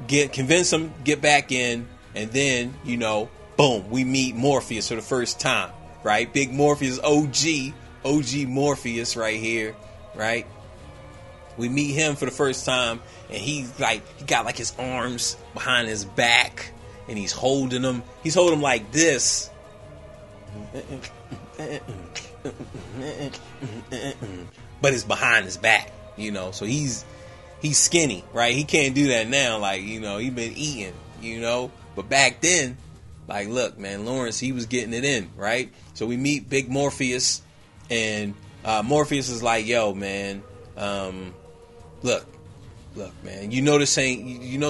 convince him, get back in. And then, you know, boom, we meet Morpheus for the first time. Right? Big Morpheus, OG Morpheus right here, right? We meet him for the first time, and he got like his arms behind his back, and he's holding them. He's holding them like this. But it's behind his back, you know, so he's skinny, right? He can't do that now, like, you know, he been eating, you know, but back then, like, look, man, Laurence, he was getting it in, right? So we meet Big Morpheus, and Morpheus is like, yo, man, look, man, you know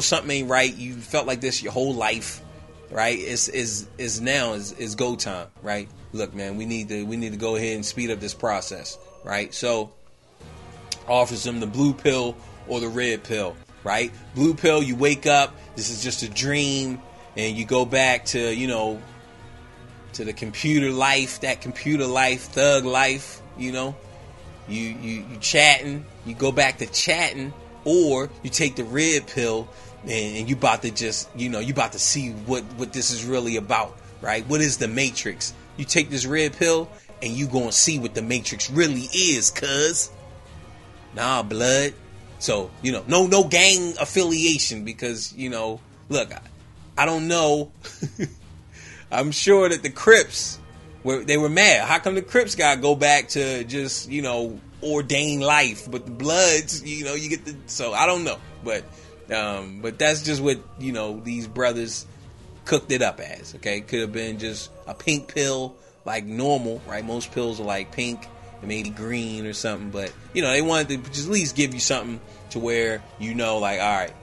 something ain't right. You felt like this your whole life. right? Is now is go time, right? Look, man, we need to go ahead and speed up this process, right? So offers them the blue pill or the red pill, right? Blue pill, you wake up, this is just a dream, and you go back to, you know, to the computer life, that computer life, thug life, you know. You chatting, you go back to chatting, or you take the red pill and you about to just, you know, you about to see what this is really about, right? What is the Matrix? You take this red pill and you gonna see what the Matrix really is, cuz. Nah, blood. So, you know, no gang affiliation, because, you know, look, I don't know. I'm sure that the Crips, they were mad. How come the Crips gotta go back to just, you know, ordained life, but the Bloods, you know, you get the, so I don't know, but that's just what, you know, these brothers cooked it up as. Okay, could have been just a pink pill like normal, right? Most pills are like pink and maybe green or something, but you know, they wanted to just at least give you something to where, you know, like, all right,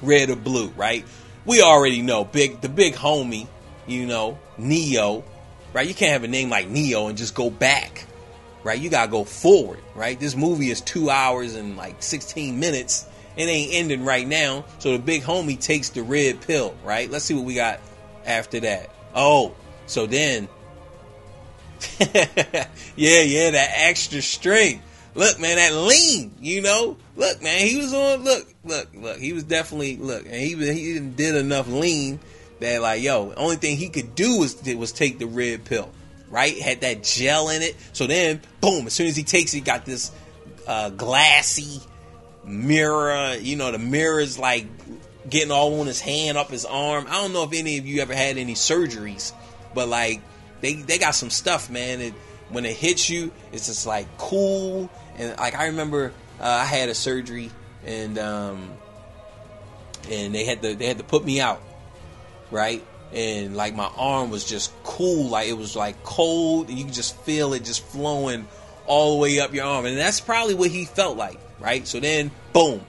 red or blue, right? We already know the big homie, you know, Neo, right? You can't have a name like Neo and just go back, right? You gotta go forward, right? This movie is 2 hours and like 16 minutes. It ain't ending right now. So the big homie takes the red pill, right? Let's see what we got after that. Oh, so then, yeah, that extra strength. Look, man, that lean, you know? Look, man, he was on, look, he was definitely, and he did enough lean that, like, yo, the only thing he could do was take the red pill, right? Had that gel in it. So then, boom, as soon as he takes it, he got this glassy mirror. You know, the mirror's like getting all on his hand, up his arm. I don't know if any of you ever had any surgeries, but like, they got some stuff, man. When it hits you, it's just like cool. And like, I remember I had a surgery, and they had to put me out, right? And like, my arm was just cool, like it was like cold, and you could just feel it just flowing all the way up your arm. And that's probably what he felt like, right? So then, boom,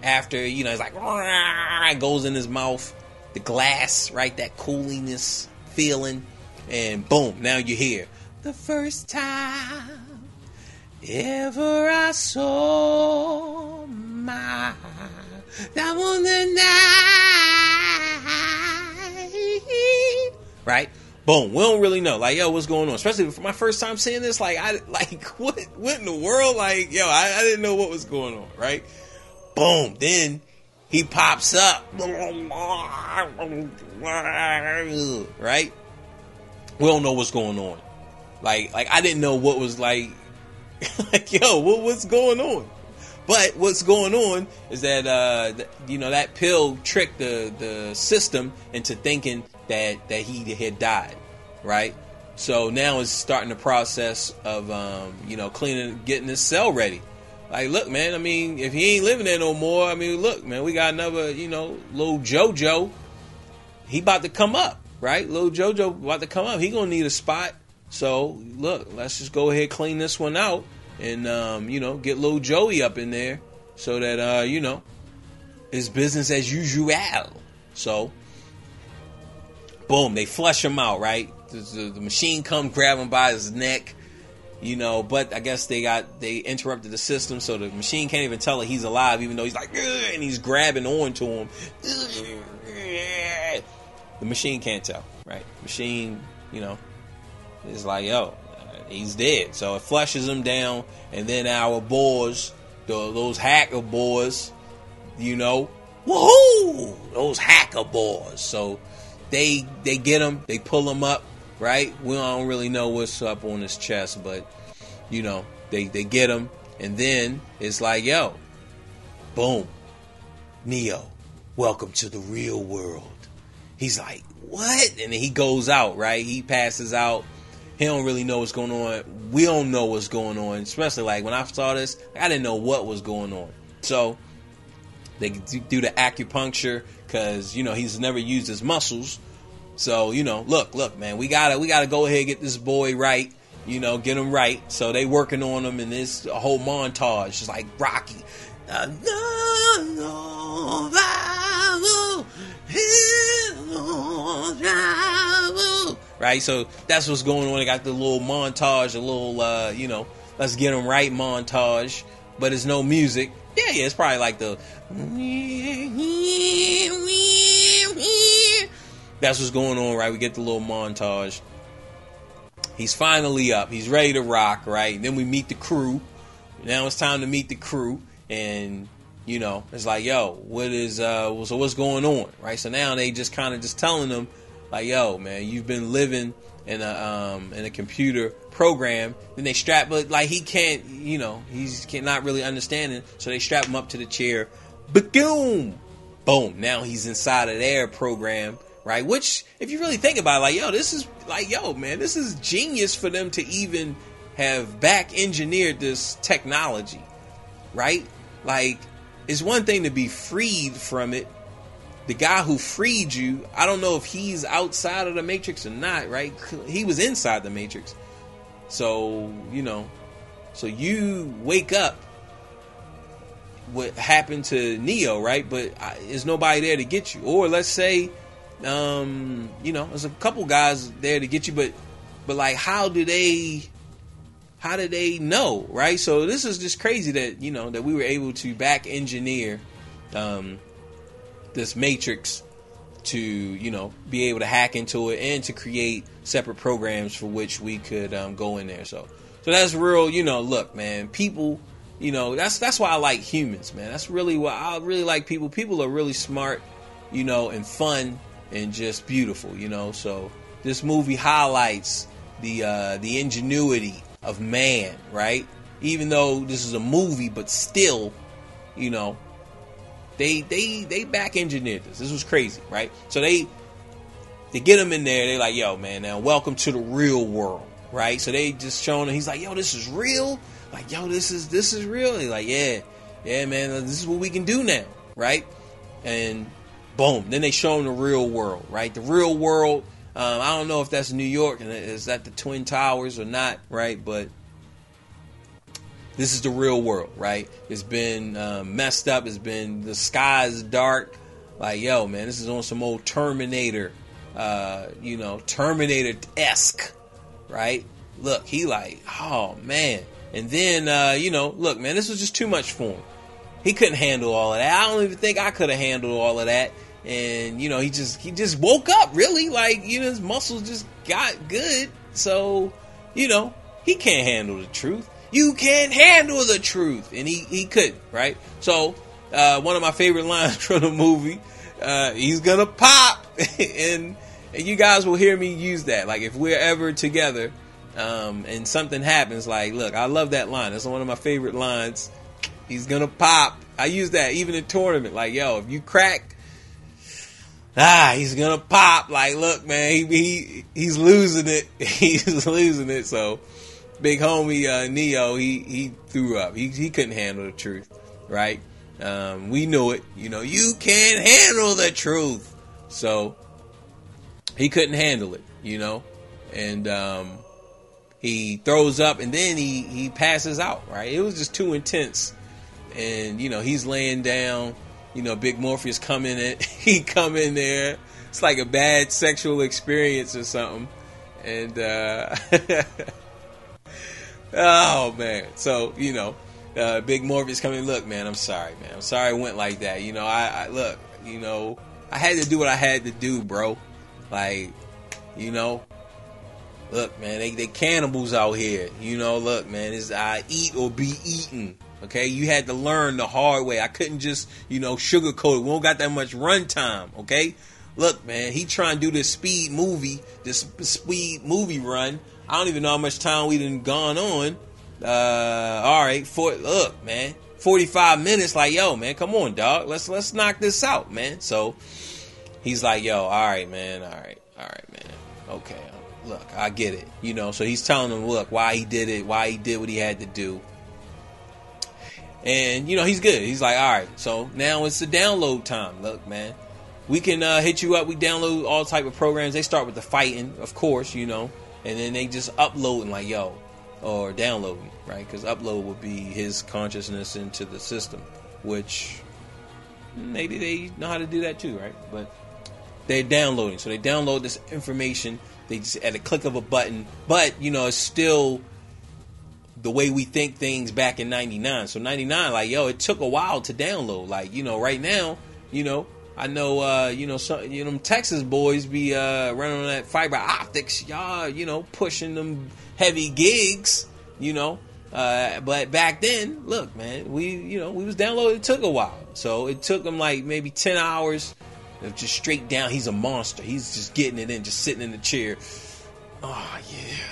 after, you know, it's like, it goes in his mouth, the glass, right? That cooliness feeling, and boom, now you're here. The first time ever I saw that on the night, right? Boom. We don't really know, like, yo, what's going on? Especially for my first time seeing this, like, what in the world? Like, yo, I didn't know what was going on, right? Boom. Then he pops up, right? We don't know what's going on. Like I didn't know what was like yo, what's going on? But what's going on is that you know, that pill tricked the system into thinking that he had died, right? So now it's starting the process of you know, getting his cell ready. Like, look, man, I mean, if he ain't living there no more, I mean, look, man, we got another, you know, little JoJo. He about to come up, right? Little JoJo about to come up. He gonna need a spot. So, look, let's just go ahead, clean this one out, and, you know, get little Joey up in there so that, you know, it's business as usual. So, boom, they flush him out, right? The machine come grab him by his neck, you know, but I guess they interrupted the system, so the machine can't even tell that he's alive, even though he's like, and he's grabbing onto him. The machine can't tell, right? Machine, you know, it's like, yo, he's dead. So it flushes him down, and then our boys, those hacker boys, you know, woohoo, those hacker boys. So they get him, they pull him up, right? We don't really know what's up on his chest, but you know, they get him, and then it's like, yo, boom, Neo, welcome to the real world. He's like, what? And then he goes out, right? He passes out. He don't really know what's going on. We don't know what's going on. Especially like when I saw this, I didn't know what was going on. So they do the acupuncture because, you know, he's never used his muscles. So, you know, look, man, we gotta go ahead and get this boy right. You know, get him right. So they working on him, and it's a whole montage, just like Rocky. gonna travel. Right, so that's what's going on. They got the little montage, the little, let's get them right montage, but it's no music. Yeah, it's probably like the... That's what's going on, right? We get the little montage. He's finally up. He's ready to rock, right? Then we meet the crew. Now it's time to meet the crew. And, it's like, yo, so what's going on, right? So now they just kind of just telling them, like, yo, man, you've been living in a computer program. Then they strap, but like he can't, he's not really understanding. So they strap him up to the chair. Boom, boom. Now he's inside of their program, right? Which, if you really think about it, like, this is genius for them to even have back engineered this technology, right? Like, it's one thing to be freed from it. The guy who freed you, I don't know if he's outside of the Matrix or not, right? He was inside the Matrix. So, so you wake up, what happened to Neo, right? But there's nobody there to get you. Or let's say, there's a couple guys there to get you, but like, how do they know, right? So this is just crazy that, that we were able to back engineer, this Matrix to, be able to hack into it and to create separate programs for which we could go in there. So that's real, look, man, people, that's why I like humans, man. That's really why I really like people. People are really smart, and fun and just beautiful, So this movie highlights the ingenuity of man, right? Even though this is a movie, but still, they back engineered this. This was crazy, right? So they get him in there. They like, yo, man, now welcome to the real world, right? So they just showing him. He's like, yo, this is real. Like, yo, this is real. He's like, yeah, man, this is what we can do now, right? And boom, then they show him the real world, right? The real world. I don't know if that's New York and is that the Twin Towers or not, right? But this is the real world, right? It's been messed up. The sky is dark. Like, yo, man, this is on some old Terminator, Terminator-esque, right? Look, he like, oh, man. And then, look, man, this was just too much for him. He couldn't handle all of that. I don't even think I could have handled all of that. And, he just woke up, really. Like, his muscles just got good. So, he can't handle the truth. You can't handle the truth. And he couldn't, right? So, one of my favorite lines from the movie, he's gonna pop. and you guys will hear me use that. Like, if we're ever together, and something happens, like, look, I love that line. That's one of my favorite lines. He's gonna pop. I use that even in tournament. Like, yo, if you crack, he's gonna pop. Like, look, man, he's losing it. He's losing it. So, big homie Neo, he threw up. He couldn't handle the truth, right? We knew it. You can't handle the truth. So, he couldn't handle it. And he throws up, and then he passes out. Right? It was just too intense. And he's laying down. Big Morpheus come in it. He come in there. It's like a bad sexual experience or something. And oh man. So Big Morpheus come in. Look, man, I'm sorry, man. I'm sorry it went like that. I look. I had to do what I had to do, bro. Like, look, man, they cannibals out here. Look, man, it's eat or be eaten. Okay, you had to learn the hard way. I couldn't just, sugarcoat it. We don't got that much runtime. Okay, look, man, he trying to do this speed movie run. I don't even know how much time we done gone on. All right, look, man, 45 minutes. Like, yo, man, come on, dog. Let's knock this out, man. So he's like, yo, all right, man, all right, man. Okay, look, I get it. So he's telling him, look, why he did it, why he did what he had to do. And, he's good. He's like, all right, so now it's the download time. Look, man, we can hit you up. We download all type of programs. They start with the fighting, of course, and then they just uploading like, yo, or downloading, right? Because upload would be his consciousness into the system, which maybe they know how to do that too, right? But they're downloading. So they download this information. They just at a click of a button. But, you know, it's still the way we think things back in 99. So 99, like, yo, it took a while to download. Like, you know, right now, you know, I know, you know, some, you know, them Texas boys be running on that fiber optics, y'all, you know, pushing them heavy gigs, you know. But back then, look, man, we was downloading. It took a while. So it took them like maybe 10 hours of just straight down. He's a monster. He's just getting it in, just sitting in the chair. Oh, yeah.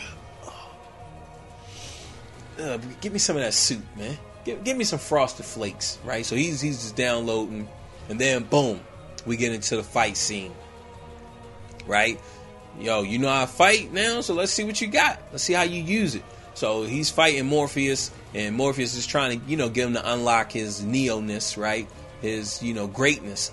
Give me some of that soup, man. Give me some Frosted Flakes, right? So he's just downloading. And then, boom, we get into the fight scene, right? Yo, you know how I fight now, so let's see what you got. Let's see how you use it. So he's fighting Morpheus, and Morpheus is trying to, you know, get him to unlock his Neo-ness, right? His, you know, greatness.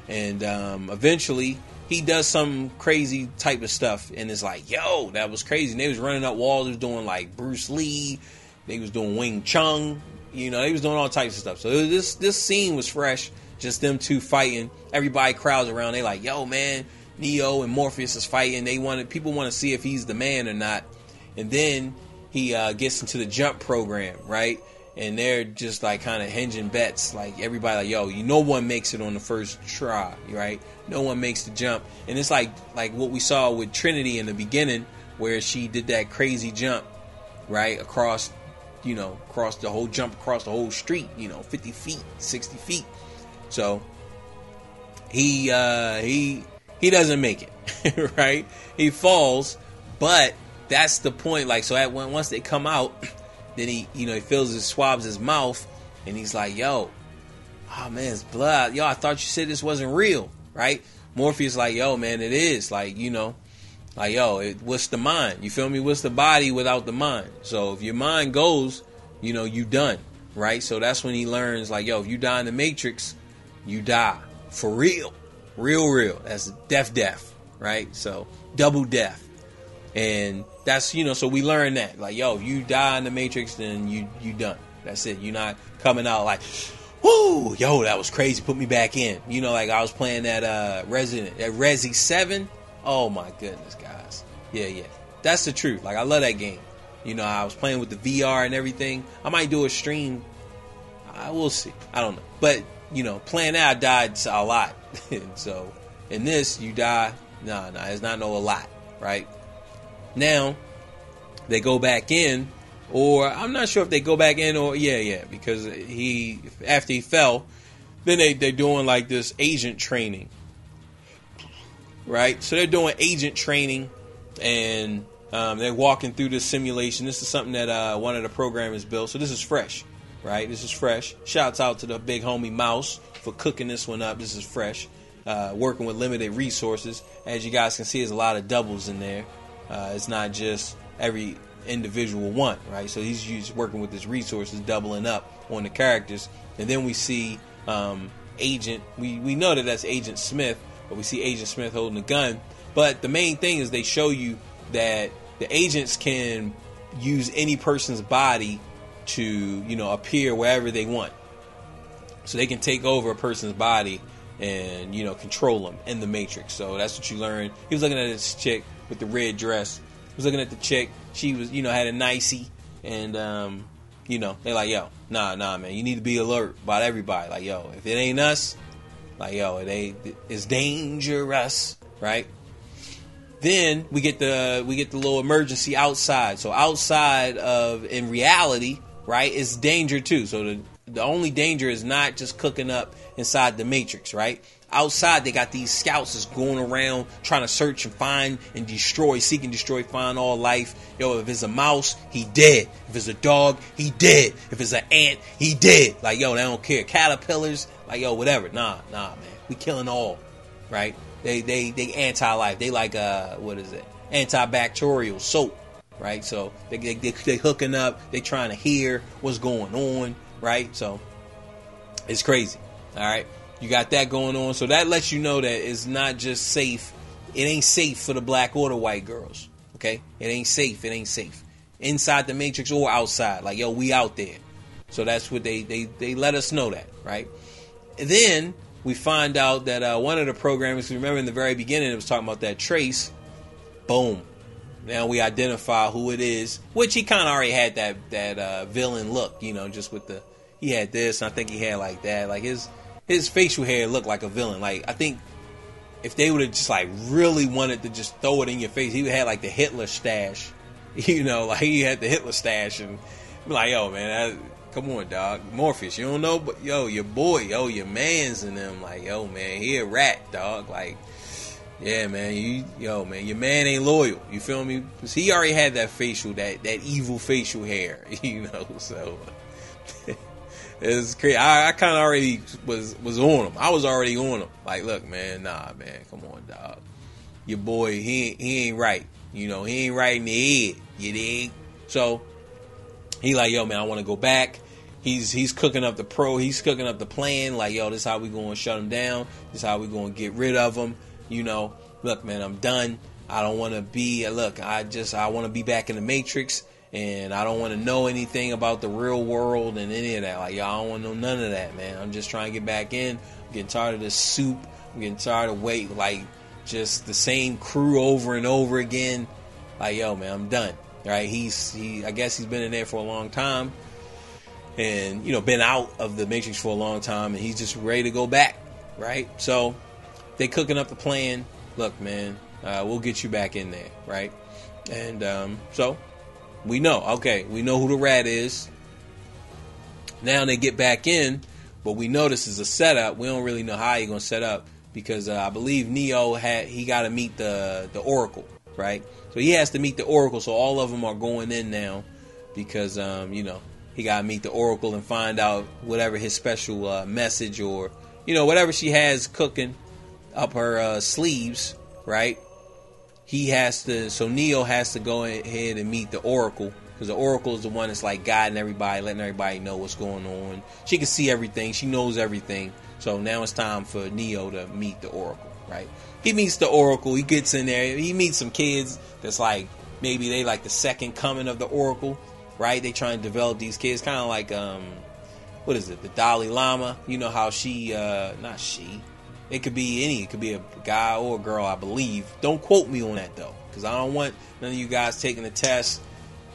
And eventually, he does some crazy type of stuff, and it's like, yo, that was crazy. And they was running up walls, they was doing like Bruce Lee, they was doing Wing Chun, you know, they was doing all types of stuff. So this scene was fresh, just them two fighting. Everybody crowds around, they like, yo, man, Neo and Morpheus is fighting. People want to see if he's the man or not. And then he gets into the jump program, right? And they're just like kind of hinging bets. Like everybody like, yo, no one makes it on the first try, right? No one makes the jump. And it's like what we saw with Trinity in the beginning, where she did that crazy jump, right? Across the whole street, 50 feet, 60 feet. So he doesn't make it, right? He falls, but that's the point. Like, so once they come out, then he swabs his mouth, and he's like, yo, oh man, it's blood. Yo, I thought you said this wasn't real, right? Morpheus like, yo, man, it is. Like, like, yo, what's the mind? You feel me? What's the body without the mind? So if your mind goes, you done, right? So that's when he learns, like, yo, if you die in the Matrix, you die for real. Real. That's death, right? So double death. And that's, so we learn that, like, yo, if you die in the Matrix, then you done. That's it. You're not coming out like, whoo, yo, that was crazy. Put me back in. Like I was playing that Resi 7. Oh my goodness, guys. Yeah. That's the truth. Like, I love that game. I was playing with the VR and everything. I might do a stream. We'll see. I don't know. But, playing that, I died a lot. So, in this, you die. Nah, it's not a lot, right? Now, they go back in, or I'm not sure if they go back in, or because after he fell, then they're doing like this agent training, right? So they're doing agent training, and they're walking through this simulation. This is something that one of the programmers built, so this is fresh, right? This is fresh. Shouts out to the big homie Mouse for cooking this one up. This is fresh. Working with limited resources. As you guys can see, there's a lot of doubles in there. It's not just every individual one, right? So he's working with his resources, doubling up on the characters. And then we see Agent, we know that that's Agent Smith, but we see Agent Smith holding a gun. But the main thing is they show you that the agents can use any person's body to, appear wherever they want. So they can take over a person's body and, control them in the Matrix. So that's what you learn. He was looking at this chick with the red dress. He was looking at the chick. She was, had a nicey. And, they like, yo, nah, man. You need to be alert about everybody. Like, yo, if it ain't us, like, yo, it's dangerous, right? Then we get the little emergency outside. So outside of, in reality, right, it's danger too. So the only danger is not just cooking up inside the Matrix, right? Outside, they got these scouts that's going around trying to search and find and destroy, seek and destroy, find all life. Yo, if it's a mouse, he dead. If it's a dog, he dead. If it's an ant, he dead. Like, yo, they don't care. Caterpillars, like, yo, whatever. Nah, man. We killing all, right? They anti-life. They like, antibacterial soap, right? So they hooking up. They trying to hear what's going on, right? So it's crazy, all right? You got that going on. So that lets you know that it's not just safe. It ain't safe for the black or the white girls. Okay? It ain't safe. Inside the Matrix or outside. Like, yo, we out there. So that's what they let us know that, right? And then we find out that one of the programmers, remember in the very beginning, it was talking about that trace. Boom. Now we identify who it is, which he kind of already had that villain look, you know, just with he had this, and I think he had like that. Like his facial hair looked like a villain. Like, I think if they would have just like really wanted to just throw it in your face, he would have like the Hitler stash, you know, like he had the Hitler stash, and be like, yo, man, come on, dog, Morpheus, you don't know, but yo, your boy, yo, your man's in them, like, yo, man, he a rat, dog, like, yeah, man, your man ain't loyal, you feel me? Because he already had that facial, that evil facial hair, you know, so it's crazy. I kind of already was on him. I was already on him. Like, look, man, nah, man, come on, dog. Your boy, he ain't right. You know, he ain't right in the head. You dig? So he like, yo, man, I want to go back. He's cooking up he's cooking up the plan. Like, yo, this is how we going to shut him down. This is how we going to get rid of him. You know, look, man, I'm done. I don't want to be. Look, I want to be back in the Matrix. And I don't want to know anything about the real world and any of that. Like, y'all don't want to know none of that, man. I'm just trying to get back in. I'm getting tired of this soup. I'm getting tired of like, just the same crew over and over again. Like, yo, man, I'm done. Right? I guess he's been in there for a long time. And, you know, been out of the Matrix for a long time. And he's just ready to go back. Right? So, they cooking up the plan. Look, man, we'll get you back in there. Right? And, so... we know who the rat is. Now they get back in, but we know this is a setup. We don't really know how you're going to set up because I believe Neo he got to meet the Oracle, right? So he has to meet the Oracle, so all of them are going in now because, you know, he got to meet the Oracle and find out whatever his special message or, you know, whatever she has cooking up her sleeves, right? So Neo has to go ahead and meet the Oracle, because the Oracle is the one that's like guiding everybody, letting everybody know what's going on. She can see everything. She knows everything. So now it's time for Neo to meet the Oracle, right? He meets the Oracle. He gets in there. He meets some kids that's like, maybe they like the second coming of the Oracle, right? They try and develop these kids, kind of like, what is it? The Dalai Lama. You know how not she. It could be it could be a guy or a girl, I believe. Don't quote me on that, though, because I don't want none of you guys taking the test,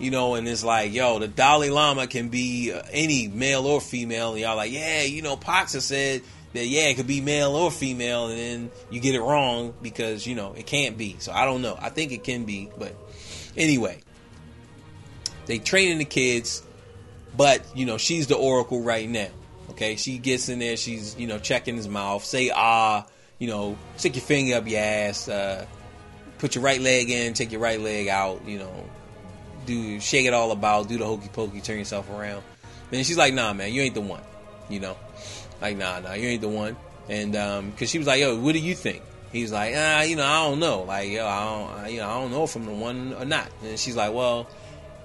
you know, and it's like, yo, the Dalai Lama can be any male or female, and y'all like, yeah, you know, Pox has said that, yeah, it could be male or female, and then you get it wrong because, you know, it can't be. So I don't know. I think it can be, but anyway, they training the kids, but, you know, she's the Oracle right now. Okay, she gets in there, she's, you know, checking his mouth, say, you know, stick your finger up your ass, put your right leg in, take your right leg out, you know, shake it all about, do the hokey pokey, turn yourself around. Then she's like, nah, man, you ain't the one, you know, like, nah, you ain't the one. And, cause she was like, yo, what do you think? He's like, you know, I don't know, like, yo, I don't know if I'm the one or not. And she's like, well,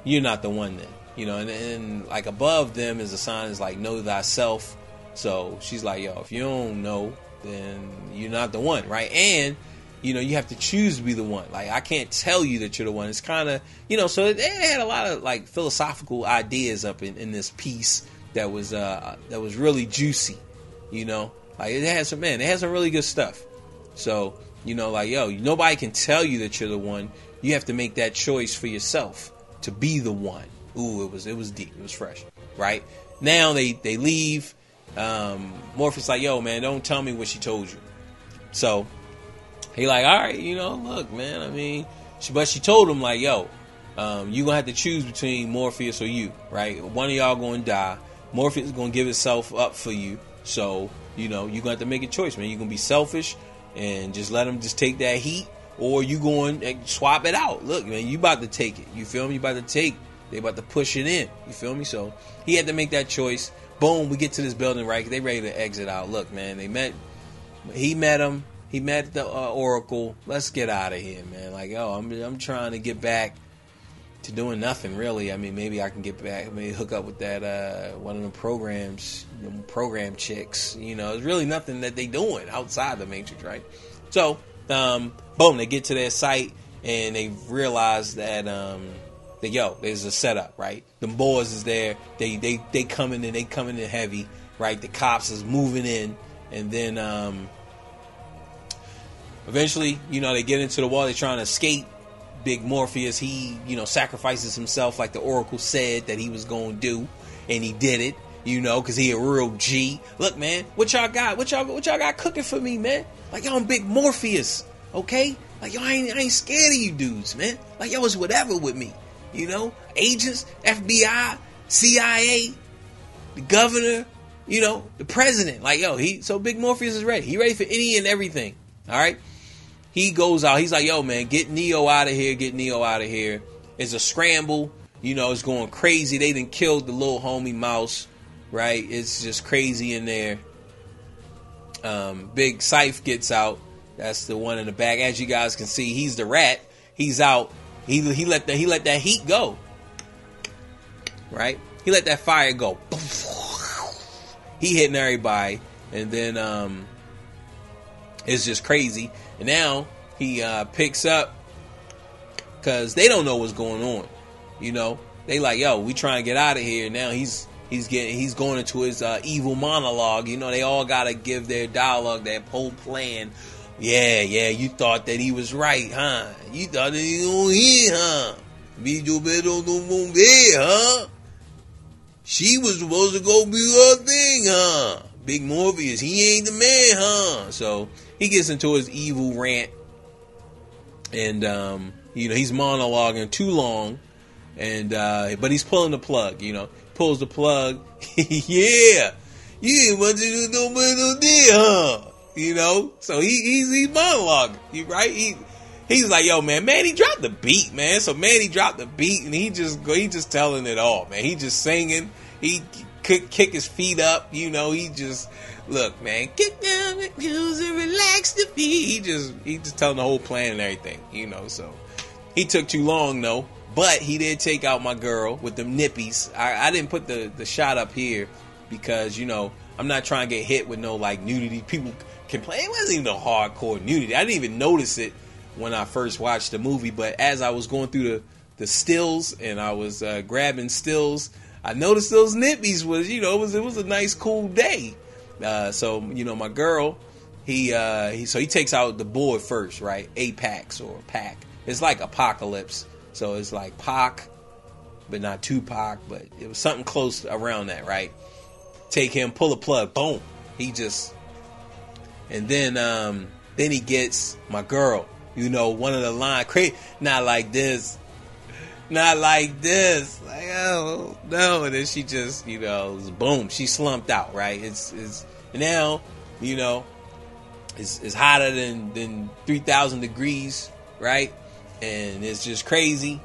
you're not the one then. You know, and like above them is a sign is like, know thyself. So she's like, yo, if you don't know, then you're not the one, right? And, you know, you have to choose to be the one. Like, I can't tell you that you're the one. It's kind of, you know, so it had a lot of like philosophical ideas up in this piece that was really juicy, you know? Like, it had some really good stuff. So, you know, like, yo, nobody can tell you that you're the one. You have to make that choice for yourself to be the one. Ooh, it was deep. It was fresh, right? Now they leave. Morpheus like, yo, man, don't tell me what she told you. So he like, all right, you know, look, man, I mean, but she told him like, yo, you gonna have to choose between Morpheus or you, right? One of y'all gonna die. Morpheus is gonna give himself up for you. So, you know, you're gonna have to make a choice, man. You're gonna be selfish and just let him just take that heat, or you going and swap it out. Look, man, you about to take it. You feel me? You about to take. They about to push it in. You feel me? So he had to make that choice. Boom, we get to this building, right? They ready to exit out. Look, man, he met him. He met the Oracle. Let's get out of here, man. Like, yo, I'm trying to get back to doing nothing, really. I mean, maybe I can get back, maybe hook up with that one of the programs, program chicks. You know, there's really nothing that they doing outside the Matrix, right? So, boom, they get to their site and they realize that yo, there's a setup, right? Them boys is there. They coming in heavy, right? The cops is moving in, And then eventually, you know, they get into the wall. They're trying to escape. Big Morpheus, he, you know, sacrifices himself like the Oracle said that he was going to do. And he did it, you know, because he a real G. Look, man, what y'all got? What y'all got cooking for me, man? Like, y'all, I'm Big Morpheus, okay? Like, y'all, I ain't scared of you dudes, man. Like, y'all was whatever with me, you know? Agents, FBI, CIA, the governor, you know, the president. Like, yo, so Big Morpheus is ready. He ready for any and everything, all right? He goes out. He's like, yo, man, get Neo out of here. Get Neo out of here. It's a scramble. You know, it's going crazy. They done killed the little homie mouse, right? It's just crazy in there. Big Scythe gets out. That's the one in the back. As you guys can see, he's the rat. He's out. He let that heat go, right? He let that fire go. He hitting everybody, and then it's just crazy. And now he picks up because they don't know what's going on. You know, they like, yo, we trying to get out of here. Now he's going into his evil monologue. You know, they all gotta give their dialogue, their whole plan. Yeah, you thought that he was right, huh? You thought that he was here, huh? Huh? She was supposed to go do her thing, huh? Big Morpheus, he ain't the man, huh? So he gets into his evil rant, and you know, he's monologuing too long, and but he's pulling the plug. You know, pulls the plug. Yeah, you ain't want to do no better there, huh? You know, so he's monologuing, right? He's like, yo, man, Manny dropped the beat, man. So Manny dropped the beat, and he just telling it all, man. He just singing. He kick his feet up, you know. He just, look, man, kick down the heels and relax the feet. He just telling the whole plan and everything, you know. So he took too long, though. But he did take out my girl with them nippies. I didn't put the shot up here because, you know, I'm not trying to get hit with no, like, nudity. People complain. It wasn't even no hardcore nudity. I didn't even notice it when I first watched the movie. But as I was going through the stills and I was grabbing stills, I noticed those nippies was, you know, it was a nice, cool day. So, you know, my girl, he takes out the board first, right? Apex or Pac. It's like Apocalypse. So it's like Pac, but not Tupac, but it was something close around that, right? Take him, pull a plug, boom. And then he gets my girl. You know, one of the lines, not like this. Not like this. Like, oh, no. And then she just, you know, boom, she slumped out, right? It's now, you know, it's hotter than 3,000 degrees, right? And it's just crazy.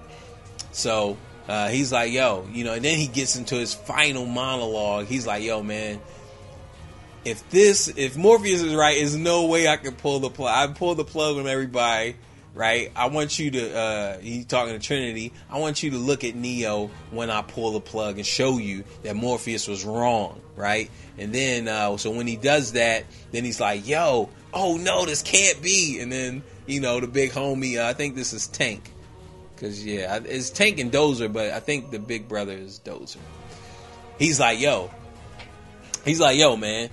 So he's like, yo, you know, and then he gets into his final monologue. He's like, yo, man, if Morpheus is right, there's no way I can pull the plug. I pull the plug on everybody, right? I want you to, he's talking to Trinity, I want you to look at Neo when I pull the plug and show you that Morpheus was wrong, right? And then, so when he does that, then he's like, yo, oh no, this can't be. And then, you know, the big homie, I think this is Tank. Because, yeah, it's Tank and Dozer, but I think the big brother is Dozer. He's like, yo, man.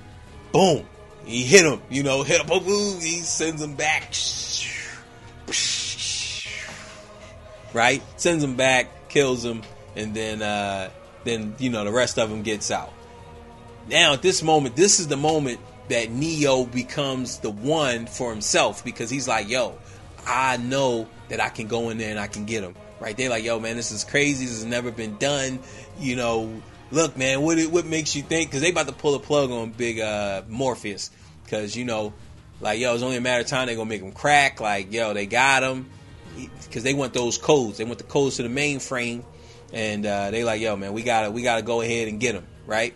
Boom. He hit him, you know, boom, he sends him back. Right? Sends him back, kills him, and then, you know, the rest of them gets out. Now, at this moment, this is the moment that Neo becomes the one for himself, because he's like, yo, I know that I can go in there and I can get him. Right? They're like, yo, man, this is crazy. This has never been done. You know, look, man, what makes you think? Because they about to pull a plug on big Morpheus. Because, you know, like, yo, it's only a matter of time they're going to make him crack. Like, yo, they got him. Because they want those codes. They want the codes to the mainframe. And they like, yo, man, we gotta go ahead and get him. Right?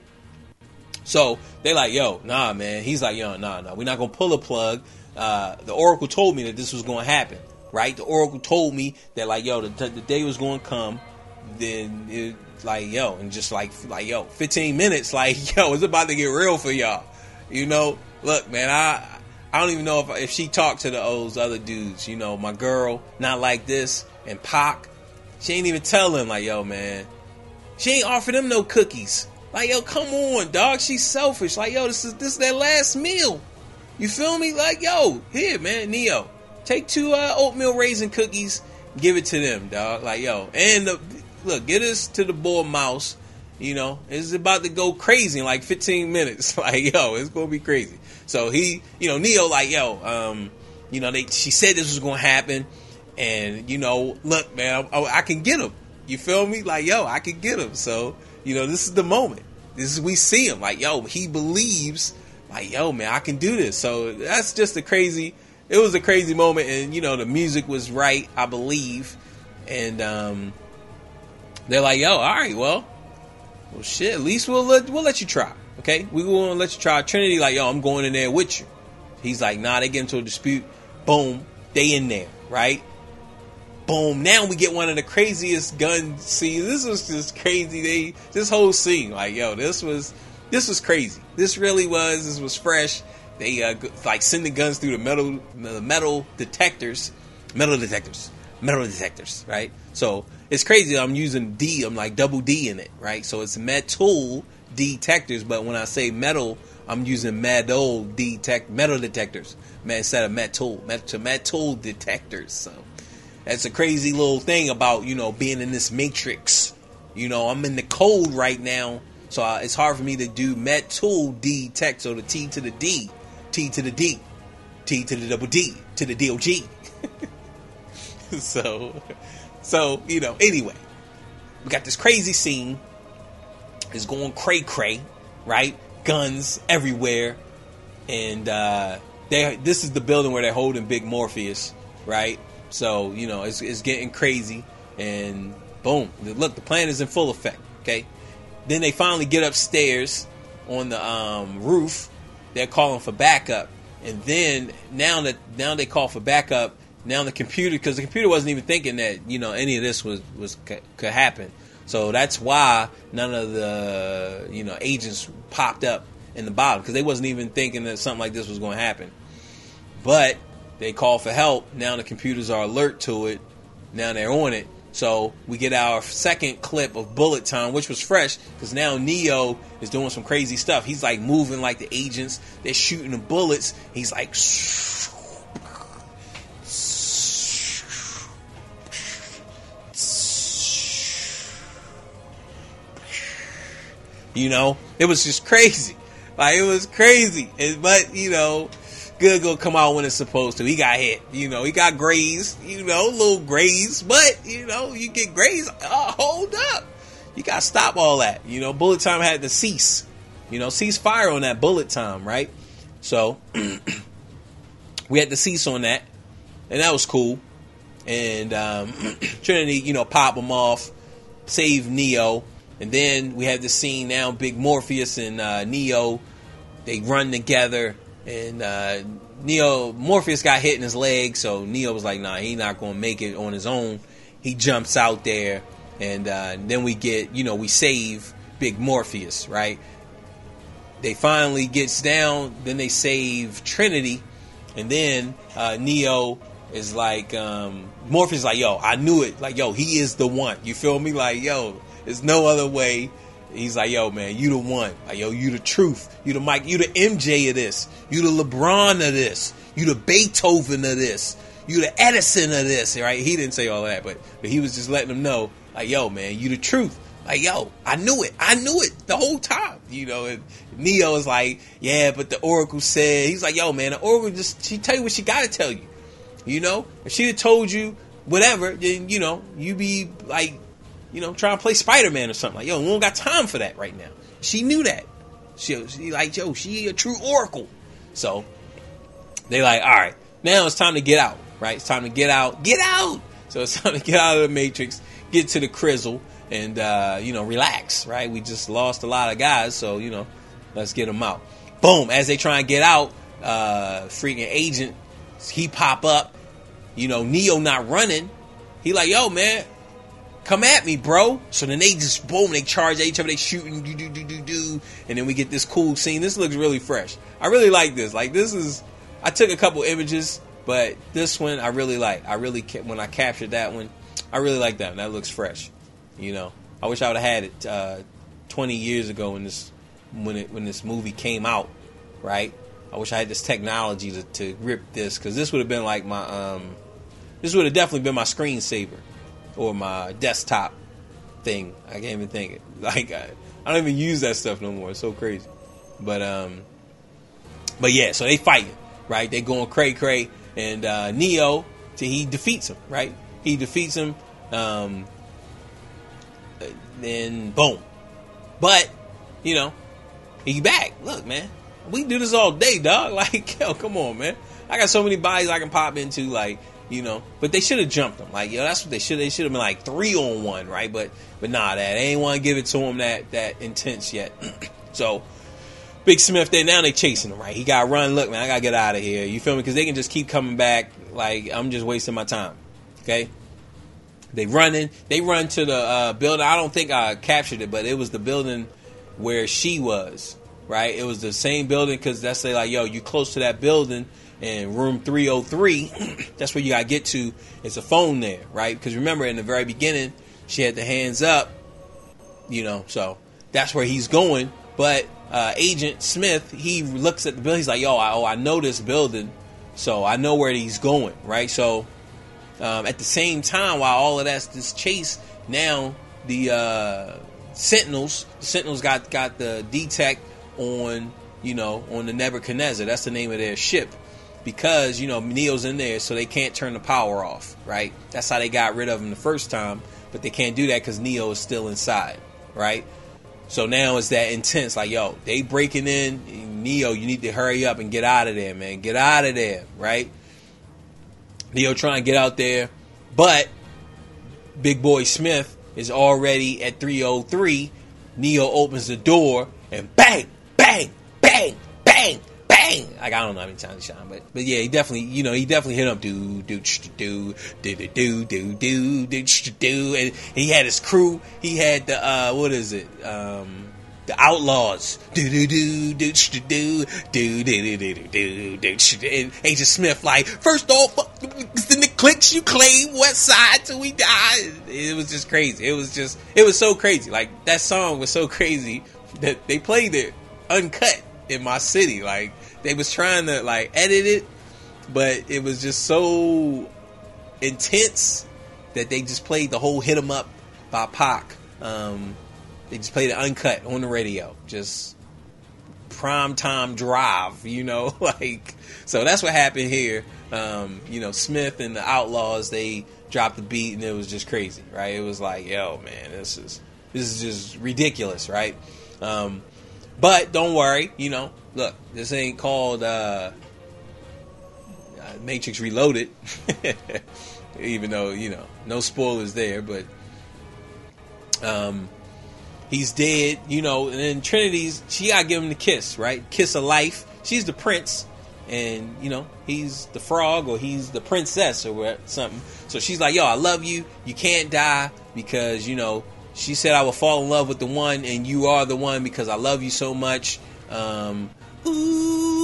So they like, yo, nah, man. He's like, yo, nah, we're not going to pull a plug. The Oracle told me that this was going to happen. Right? The Oracle told me that, like, yo, the day was going to come. Then it, like, yo, and just like yo, 15 minutes, like, yo, it's about to get real for y'all. You know, look, man, I don't even know if she talked to those other dudes. You know, my girl, Not Like This, and Pac. She ain't even tell him, like, yo, man, she ain't offered them no cookies. Like, yo, come on, dog. She's selfish. Like, yo, this is their last meal. You feel me? Like, yo, here, man, Neo, take 2 oatmeal raisin cookies, give it to them, dog. Like, yo, and look, get us to the boy mouse. You know, it's about to go crazy in like 15 minutes. Like, yo, it's gonna be crazy. So he, you know, Neo, like, yo, you know, she said this was gonna happen, and you know, look, man, I can get him. You feel me? Like, yo, I can get him. So, you know, this is the moment. We see him. Like, yo, he believes. Like, yo, man, I can do this. So that's just it was a crazy moment. And, you know, the music was right, I believe. And they're like, yo, all right, well, shit, at least we'll let you try. Okay? We will let you try. Trinity, like, yo, I'm going in there with you. He's like, nah, they get into a dispute. Boom, they in there, right? Boom, now we get one of the craziest gun scenes. This was just crazy. This whole scene, like, yo, this was crazy. This really was. This was fresh. They like send the guns through the metal detectors, right? So it's crazy. I'm using D. I'm like double D in it, right? So it's metal detectors, but when I say metal, I'm using metal detectors, man, instead of metal detectors. So that's a crazy little thing about, you know, being in this matrix. You know, I'm in the code right now. So it's hard for me to do metal detect. So the T to the D, T to the D, T to the double D, to the DOG. So, you know, anyway, we got this crazy scene. It's going cray-cray, right? Guns everywhere. And this is the building where they're holding Big Morpheus, right? So, you know, it's getting crazy. And boom, look, the plan is in full effect, okay? Then they finally get upstairs on the roof. They're calling for backup, and then now they call for backup. Now the computer, because the computer wasn't even thinking that, you know, any of this could happen. So that's why none of the, you know, agents popped up in the bottom, because they wasn't even thinking that something like this was going to happen. But they call for help. Now the computers are alert to it. Now they're on it. So we get our second clip of bullet time, which was fresh, because now Neo is doing some crazy stuff. He's like moving like the agents. They're shooting the bullets. He's like, you know, it was just crazy. Like, it was crazy. But, you know, good gonna come out when it's supposed to. He got hit, you know, he got grazed, you know, little graze, but, you know, you get grazed, hold up, you gotta stop all that, you know. Bullet time had to cease, you know, cease fire on that bullet time, right? So we had to cease on that, and that was cool. And Trinity, you know, pop him off, save Neo, and then we had the scene now, Big Morpheus and Neo, they run together. And Morpheus got hit in his leg, so Neo was like, nah, he's not going to make it on his own. He jumps out there, and then we get, you know, we save Big Morpheus, right? They finally gets down, then they save Trinity, and then Neo is like, Morpheus is like, yo, I knew it. Like, yo, he is the one. You feel me? Like, yo, there's no other way. He's like, yo, man, you the one. Like, yo, you the truth. You the Mike. You the MJ of this. You the LeBron of this. You the Beethoven of this. You the Edison of this, right? He didn't say all that, but he was just letting them know, like, yo, man, you the truth. Like, yo, I knew it the whole time, you know. And Neo is like, yeah, but the Oracle said, he's like, yo, man, the Oracle she tell you what she got to tell you, you know. If she'd have told you whatever, then, you know, you be like, you know, trying to play Spider-Man or something. Like, yo, we don't got time for that right now. She knew that. She like, yo, she a true Oracle. So they like, all right, now it's time to get out, right? It's time to get out. Get out! So it's time to get out of the Matrix, get to the Crizzle, and, you know, relax, right? We just lost a lot of guys, so, you know, let's get them out. Boom! As they try and get out, freaking agent, he pop up. You know, Neo not running. He like, yo, man, come at me, bro. So then they just, boom, they charge at each other, they shooting, do. And then we get this cool scene. This looks really fresh. I really like this. Like, this is, I took a couple images, but this one I really like. When I captured that one, I really like that one. That looks fresh. You know, I wish I would have had it 20 years ago when this movie came out, right? I wish I had this technology to rip this, because this would have been like my this would have definitely been my screensaver or my desktop thing. I can't even think it. Like I don't even use that stuff no more. It's so crazy. But yeah, so they fighting, right? They going cray, and Neo, he defeats him, right? He defeats him, then boom. But you know, he back. Look, man. We do this all day, dog. Like, yo, come on, man. I got so many bodies I can pop into, like, you know. But they should have jumped him. Like, yo, that's what they should. They should have been like 3-on-1, right? But nah, they ain't want to give it to him that intense yet. So, Big Smith there, now they chasing him, right? He got to run. Look, man, I got to get out of here. You feel me? Because they can just keep coming back. Like, I'm just wasting my time. Okay? They run to the building. I don't think I captured it, but it was the building where she was. Right, it was the same building, because that's like, yo, you close to that building, and room 303, that's where you gotta get to. It's a phone there, right? Because remember, in the very beginning, she had the hands up, you know, so that's where he's going. But Agent Smith, he looks at the building, he's like, yo, I know this building, so I know where he's going, right? So at the same time, while all of that's this chase, now the Sentinels got the detect on the Nebuchadnezzar. That's the name of their ship, because Neo's in there, so they can't turn the power off, right? That's how they got rid of him the first time, but they can't do that because Neo is still inside, right? So now it's that intense, like, yo, they breaking in. Neo, you need to hurry up and get out of there, man. Get out of there, right? Neo trying to get out there, but Big Boy Smith is already at 303. Neo opens the door, and bang, bang, bang, bang, bang. Like, I don't know how many times he shot him, but yeah, he definitely hit him. And he had his crew. He had the the Outlaws. And Agent Smith, like, first off, in the clicks you claim West Side till we die. It was just crazy. It was so crazy. Like, that song was so crazy that they played it uncut in my city. Like, they was trying to, like, edit it, but it was just so intense that they just played the whole Hit 'Em Up by Pac. They just played it uncut on the radio. Just prime time drive, like, so that's what happened here. Smith and the Outlaws, they dropped the beat, and it was just crazy, right? It was like, yo, man, this is just ridiculous, right? But don't worry, look, this ain't called Matrix Reloaded, even though, no spoilers there, but he's dead, and then Trinity's, she gotta give him the kiss, right? Kiss of life. She's the prince, and, he's the frog, or he's the princess, or something. So she's like, yo, I love you. You can't die, because, she said I will fall in love with the one, and you are the one, because I love you so much. Ooh,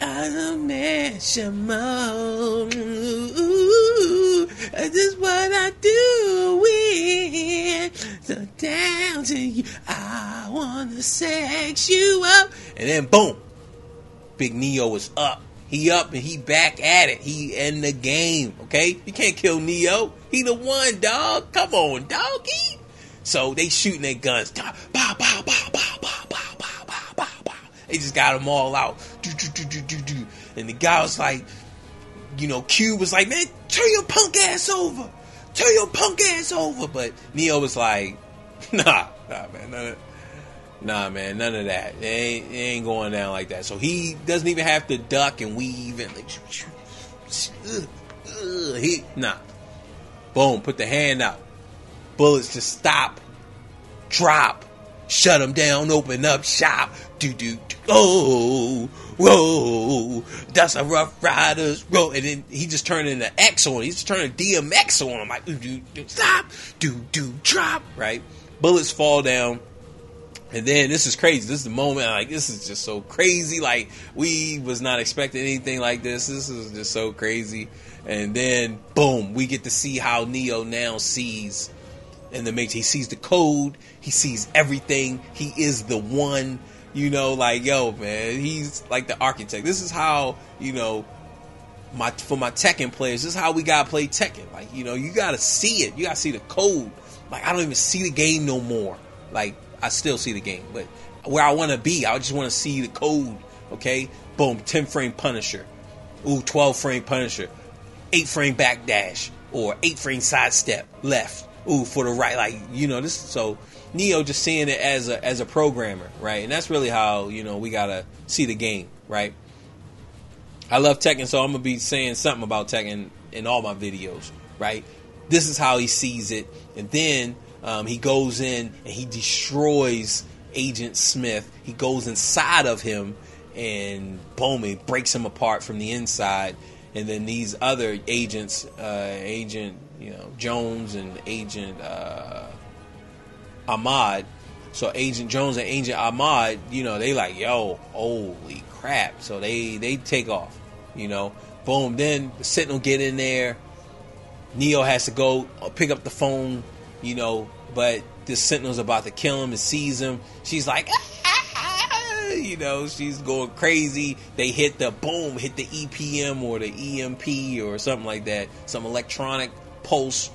I'm this is what I do with. So down to you, I wanna sex you up. And then boom, Big Neo is up. He up and he back at it. He in the game, okay? You can't kill Neo. He the one, dog. Come on, doggy. So they shooting their guns. Bow, bow, bow, bow, bow, bow, bow, bow, bow, bow. They just got them all out. And the guy was like, Q was like, man, turn your punk ass over. Turn your punk ass over. But Neo was like, nah, man, none of that. It ain't going down like that. So he doesn't even have to duck and weave and like, nah. Boom, put the hand out. Bullets just stop, drop, shut him down, open up shop. Oh, whoa, that's a Rough Riders roll. And then he just turned into X on him. He's just turning DMX on him. Like, stop, drop, right? Bullets fall down. And then this is crazy. This is the moment. Like, this is just so crazy. Like, we was not expecting anything like this. This is just so crazy. And then, boom, we get to see how Neo now sees in the Matrix. He sees the code. He sees everything. He is the one. You know, like, yo, man, he's like the architect. This is how, you know, for my Tekken players, this is how we gotta play Tekken. Like, you know, you gotta see it. You gotta see the code. Like, I don't even see the game no more. Like, I still see the game, but where I want to be, I just want to see the code. Okay, boom, 10 frame Punisher, 12 frame Punisher, 8 frame backdash, or 8 frame sidestep left, for the right. Like, you know, this. So Neo just seeing it as a programmer, right? And that's really how, you know, we gotta see the game, right? I love Tekken, so I'm gonna be saying something about Tekken in all my videos, right? This is how he sees it, and then he goes in and he destroys Agent Smith. He goes inside of him, and boom, it breaks him apart from the inside. And then these other agents, Agent, you know, Jones and Agent Ahmad. So Agent Jones and Agent Ahmad, you know, they like, yo, holy crap. So they take off, you know. Boom, then the Sentinel get in there. Neo has to go pick up the phone, you know, but this Sentinel's about to kill him and sees him. She's like, you know, she's going crazy. They hit the EPM or the EMP or something like that. Some electronic pulse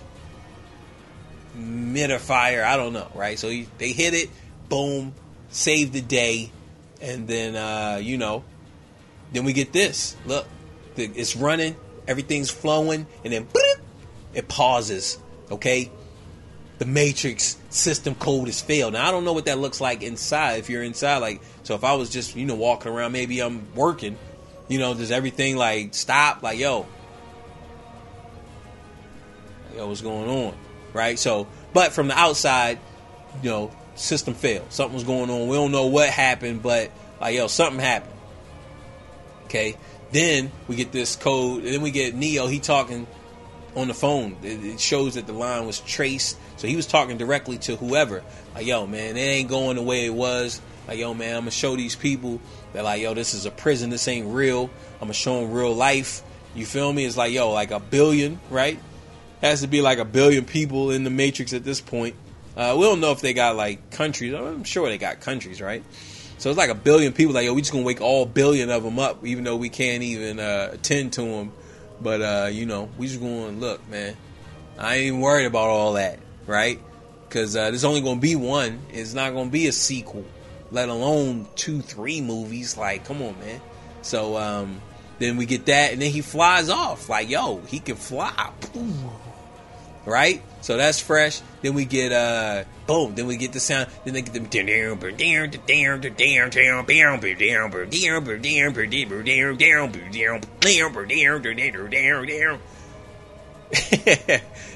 fire. I don't know, right? So they hit it, boom, save the day. And then, you know, then we get this. Look, it's running, everything's flowing, and then it pauses, okay? The Matrix system code has failed. Now, I don't know what that looks like inside, if you're inside. Like, so if I was just, you know, walking around, maybe I'm working, you know, does everything, like, stop? Like, yo, what's going on, right? So, but from the outside, you know, system failed. Something was going on. We don't know what happened, but, like, yo, something happened. Okay? Then we get this code, and then we get Neo, he talking on the phone. It shows that the line was traced, so he was talking directly to whoever. Like, yo, man, it ain't going the way it was. Like, yo, man, I'm gonna show these people that, like, yo, this is a prison, this ain't real. I'm gonna show them real life. You feel me? It's like, yo, like 1 billion, right? Has to be like 1 billion people in the Matrix at this point. We don't know if they got, like, countries. I'm sure they got countries, right? So it's like 1 billion people. Like, yo, we just gonna wake all 1 billion of them up, even though we can't even attend to them. But, you know, we just going, look, man, I ain't even worried about all that, right? Because there's only going to be one. It's not going to be a sequel, let alone 2, 3 movies. Like, come on, man. So then we get that, and then he flies off. Like, yo, he can fly. Right? So that's fresh. Then we get, boom, then we get the sound. Then they get the...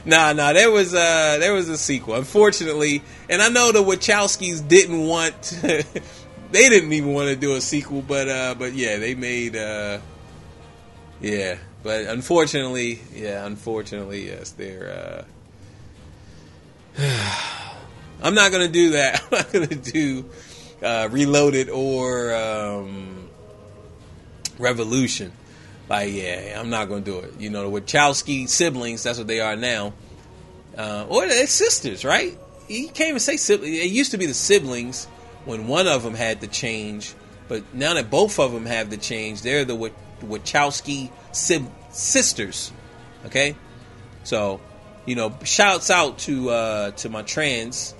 Nah, there was a sequel, unfortunately. And I know the Wachowskis didn't want... they didn't even want to do a sequel, but yeah, they made... yeah. But unfortunately, yes, they're... I'm not going to do that. I'm not going to do Reloaded or Revolution. Like, yeah, I'm not going to do it. You know, the Wachowski siblings, that's what they are now. Or they're sisters, right? You can't even say siblings. It used to be the siblings when one of them had to change. But now that both of them have to change, they're the Wachowski sisters. Okay? So, you know, shouts out to my transgenders,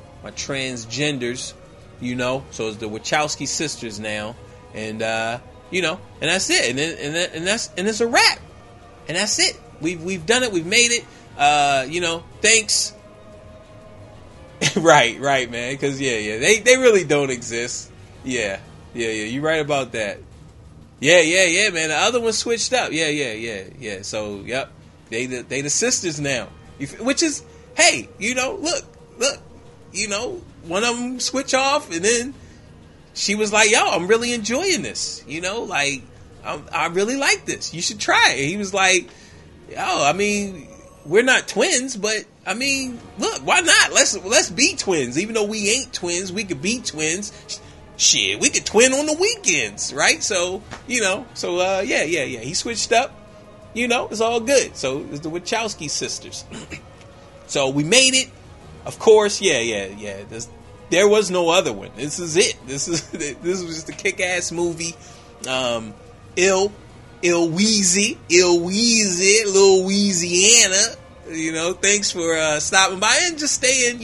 you know. So it's the Wachowski sisters now, and you know, and that's it, and it's a wrap, and that's it. We've done it. We've made it. You know, thanks. right, man. Because they really don't exist. Yeah. You're right about that. Yeah, man. The other one switched up. Yeah. So, yep, they the sisters now. Which is, hey, you know, look, you know, one of them switch off, and then she was like, yo, I'm really enjoying this, you know, like, I really like this, you should try it. He was like, yo, I mean, we're not twins, but, I mean, look, why not? Let's be twins, even though we ain't twins, we could be twins. Shit, we could twin on the weekends, right? So, you know, yeah, he switched up. You know, it's all good. So it's the Wachowski sisters. So we made it. of course, yeah. There was no other one. This is it. This was just a kick-ass movie. Ill Wheezy, Louisiana. You know, thanks for stopping by and just staying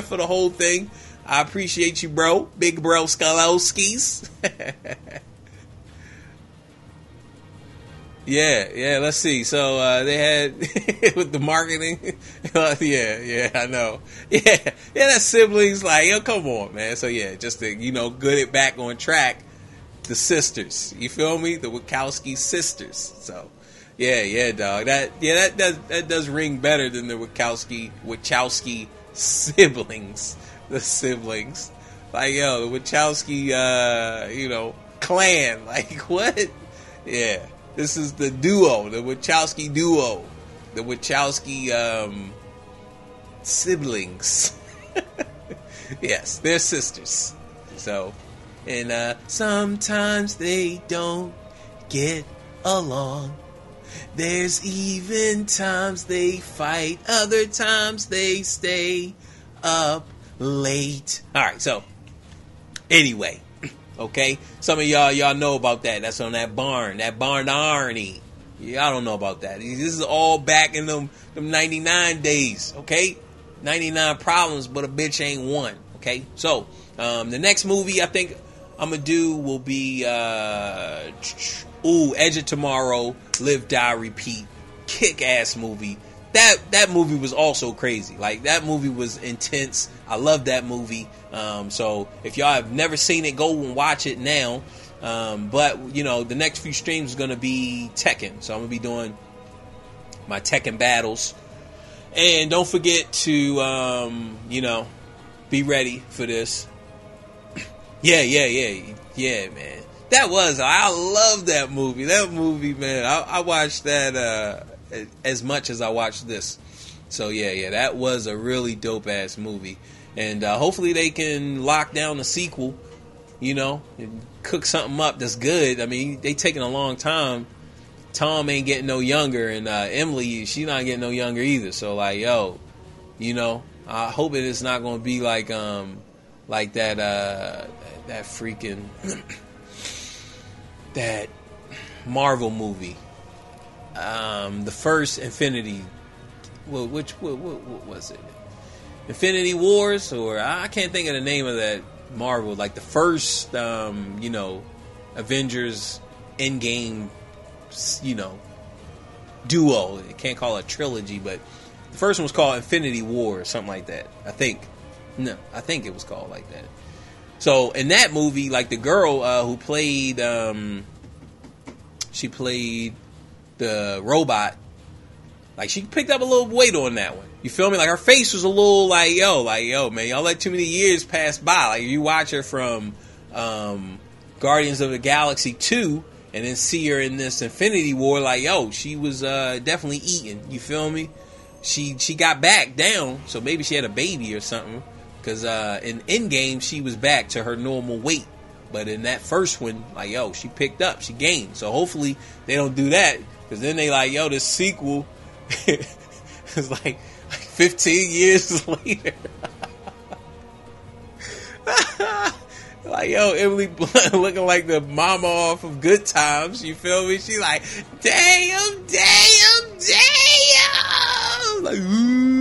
for the whole thing. I appreciate you, bro. Big bro Skolowskis. Yeah, let's see. So they had with the marketing. Yeah, I know. Yeah, that siblings, like, yo, come on, man. So yeah, just to, get it back on track. The sisters, you feel me? The Wachowski sisters. So yeah, dog. That does ring better than the Wachowski siblings. The siblings. Like, yo, the Wachowski clan. Like, what? Yeah. This is the duo, the Wachowski duo, the Wachowski siblings. Yes, they're sisters. So, and sometimes they don't get along. There's even times they fight, other times they stay up late. All right, so anyway. Okay, some of y'all know about that. That's on that barn Arnie. Y'all don't know about that. This is all back in them 99 days. Okay, 99 problems, but a bitch ain't one. Okay, so the next movie I think I'm gonna do will be Edge of Tomorrow, Live Die Repeat, kick ass movie. That movie was also crazy. Like, that movie was intense. I love that movie. So if y'all have never seen it, go and watch it now. But the next few streams is gonna be Tekken. So I'm gonna be doing my Tekken battles. And don't forget to be ready for this. Yeah, man. I love that movie. That movie, man. I watched that as much as I watched this. So yeah, that was a really dope ass movie. And hopefully they can lock down the sequel, and cook something up that's good. I mean, they taking a long time. Tom ain't getting no younger, and Emily, she not getting no younger either. So like, yo, I hope it is not going to be like that freaking that Marvel movie. The first Infinity, what was it? Infinity Wars, or I can't think of the name of that Marvel. Like the first, Avengers Endgame, duo. You can't call it a trilogy, but the first one was called Infinity War or something like that. I think it was called like that. So in that movie, like the girl who played, she played the robot. Like, she picked up a little weight on that one. You feel me? Like, her face was a little like, yo, man, y'all let too many years pass by. Like, you watch her from Guardians of the Galaxy 2 and then see her in this Infinity War, like, yo, she was definitely eating. You feel me? She got back down, so maybe she had a baby or something. Because in Endgame, she was back to her normal weight. But in that first one, like, yo, she picked up. She gained. So hopefully they don't do that. Because then they like, yo, this sequel is like 15 years later. Like, yo, Emily Blunt looking like the mama off of Good Times. You feel me? She like, damn. Like, ooh.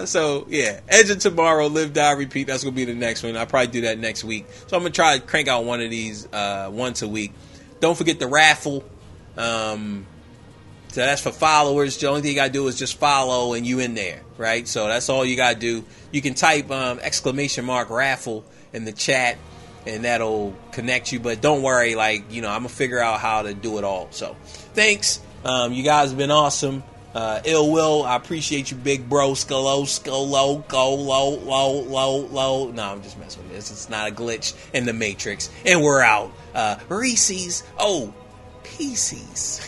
So yeah, Edge of Tomorrow, Live Die Repeat. That's gonna be the next one. I'll probably do that next week. So I'm gonna try to crank out one of these once a week. Don't forget the raffle. So that's for followers. The only thing you gotta do is just follow, and you in there, right? So that's all you gotta do. You can type ! Raffle in the chat, and that'll connect you. But don't worry, like, I'm gonna figure out how to do it all. So thanks. You guys have been awesome. Ill Will, I appreciate you, big bro. Low. No, I'm just messing with this. It's not a glitch in the Matrix. And we're out. Reese's. Oh, PC's.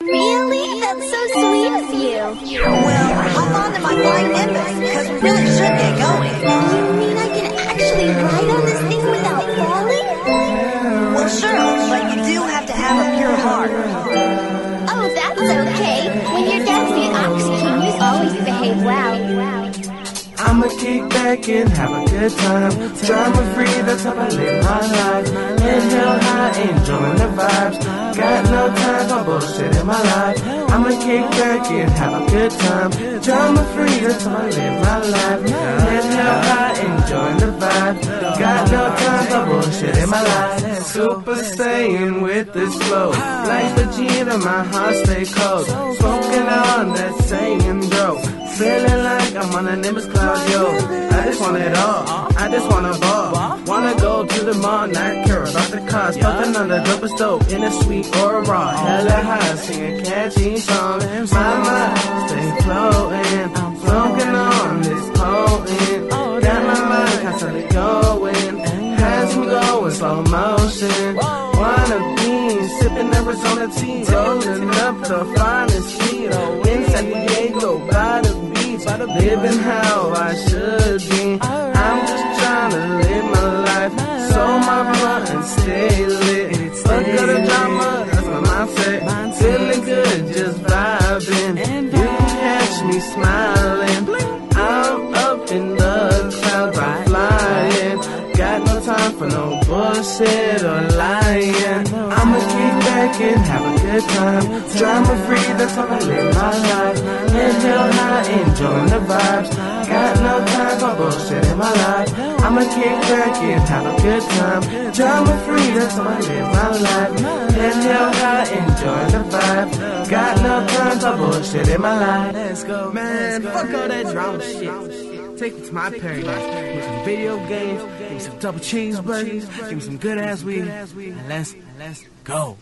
Really? That's so sweet of you. Well, hop on to my flying nimbus, because we really should get going. You mean I can actually ride on this thing without falling? Well, sure, but you do I'ma kick back and have a good time. Drama free, that's how I live my life. Inhale high, enjoying the vibes. Got no time for bullshit in my life. I'ma kick back and have a good time. Drama free, that's how I live my life. Inhale high, enjoying the vibes. Got no time for bullshit in my life. Super Saiyan with this flow. Like Vegeta, my heart stay cold. Smoking on that Saiyan dope. Feeling like I'm on a Nimbus cloud, yo. I just want it all. I just wanna ball. Wanna go to the mall, not care about the cost. Puffin' on the dopest dope in a sweet or raw. Hella high, singing catchy songs. My mind stay floating. Smoking on this potent. Got my mind constantly going. Has me going slow motion. Wanna be sipping Arizona tea, rolling up the finest weed. In San Diego, by the beach, living how I should be. I'm just trying to live my life, so my blunt and stay lit. Fuck all the drama, that's my mindset. Feeling good, just vibing. You can catch me smiling. I'm up in the clouds, I'm flying. Got no time for no bullshit or lying. I'ma kick back and have a good time. Drama free, that's how I live my life. Inhale high, enjoying the vibes. Got no time for bullshit in my life. I'ma kick back and have a good time. Drama free, that's how I live my life. Inhale high, enjoying the vibes. Got no time for bullshit in my life. Let's go, man. Fuck all that drama shit. Take me to my paradise. Give me some video games. Give me some double cheeseburgers. Give me some good ass weed. And let's go.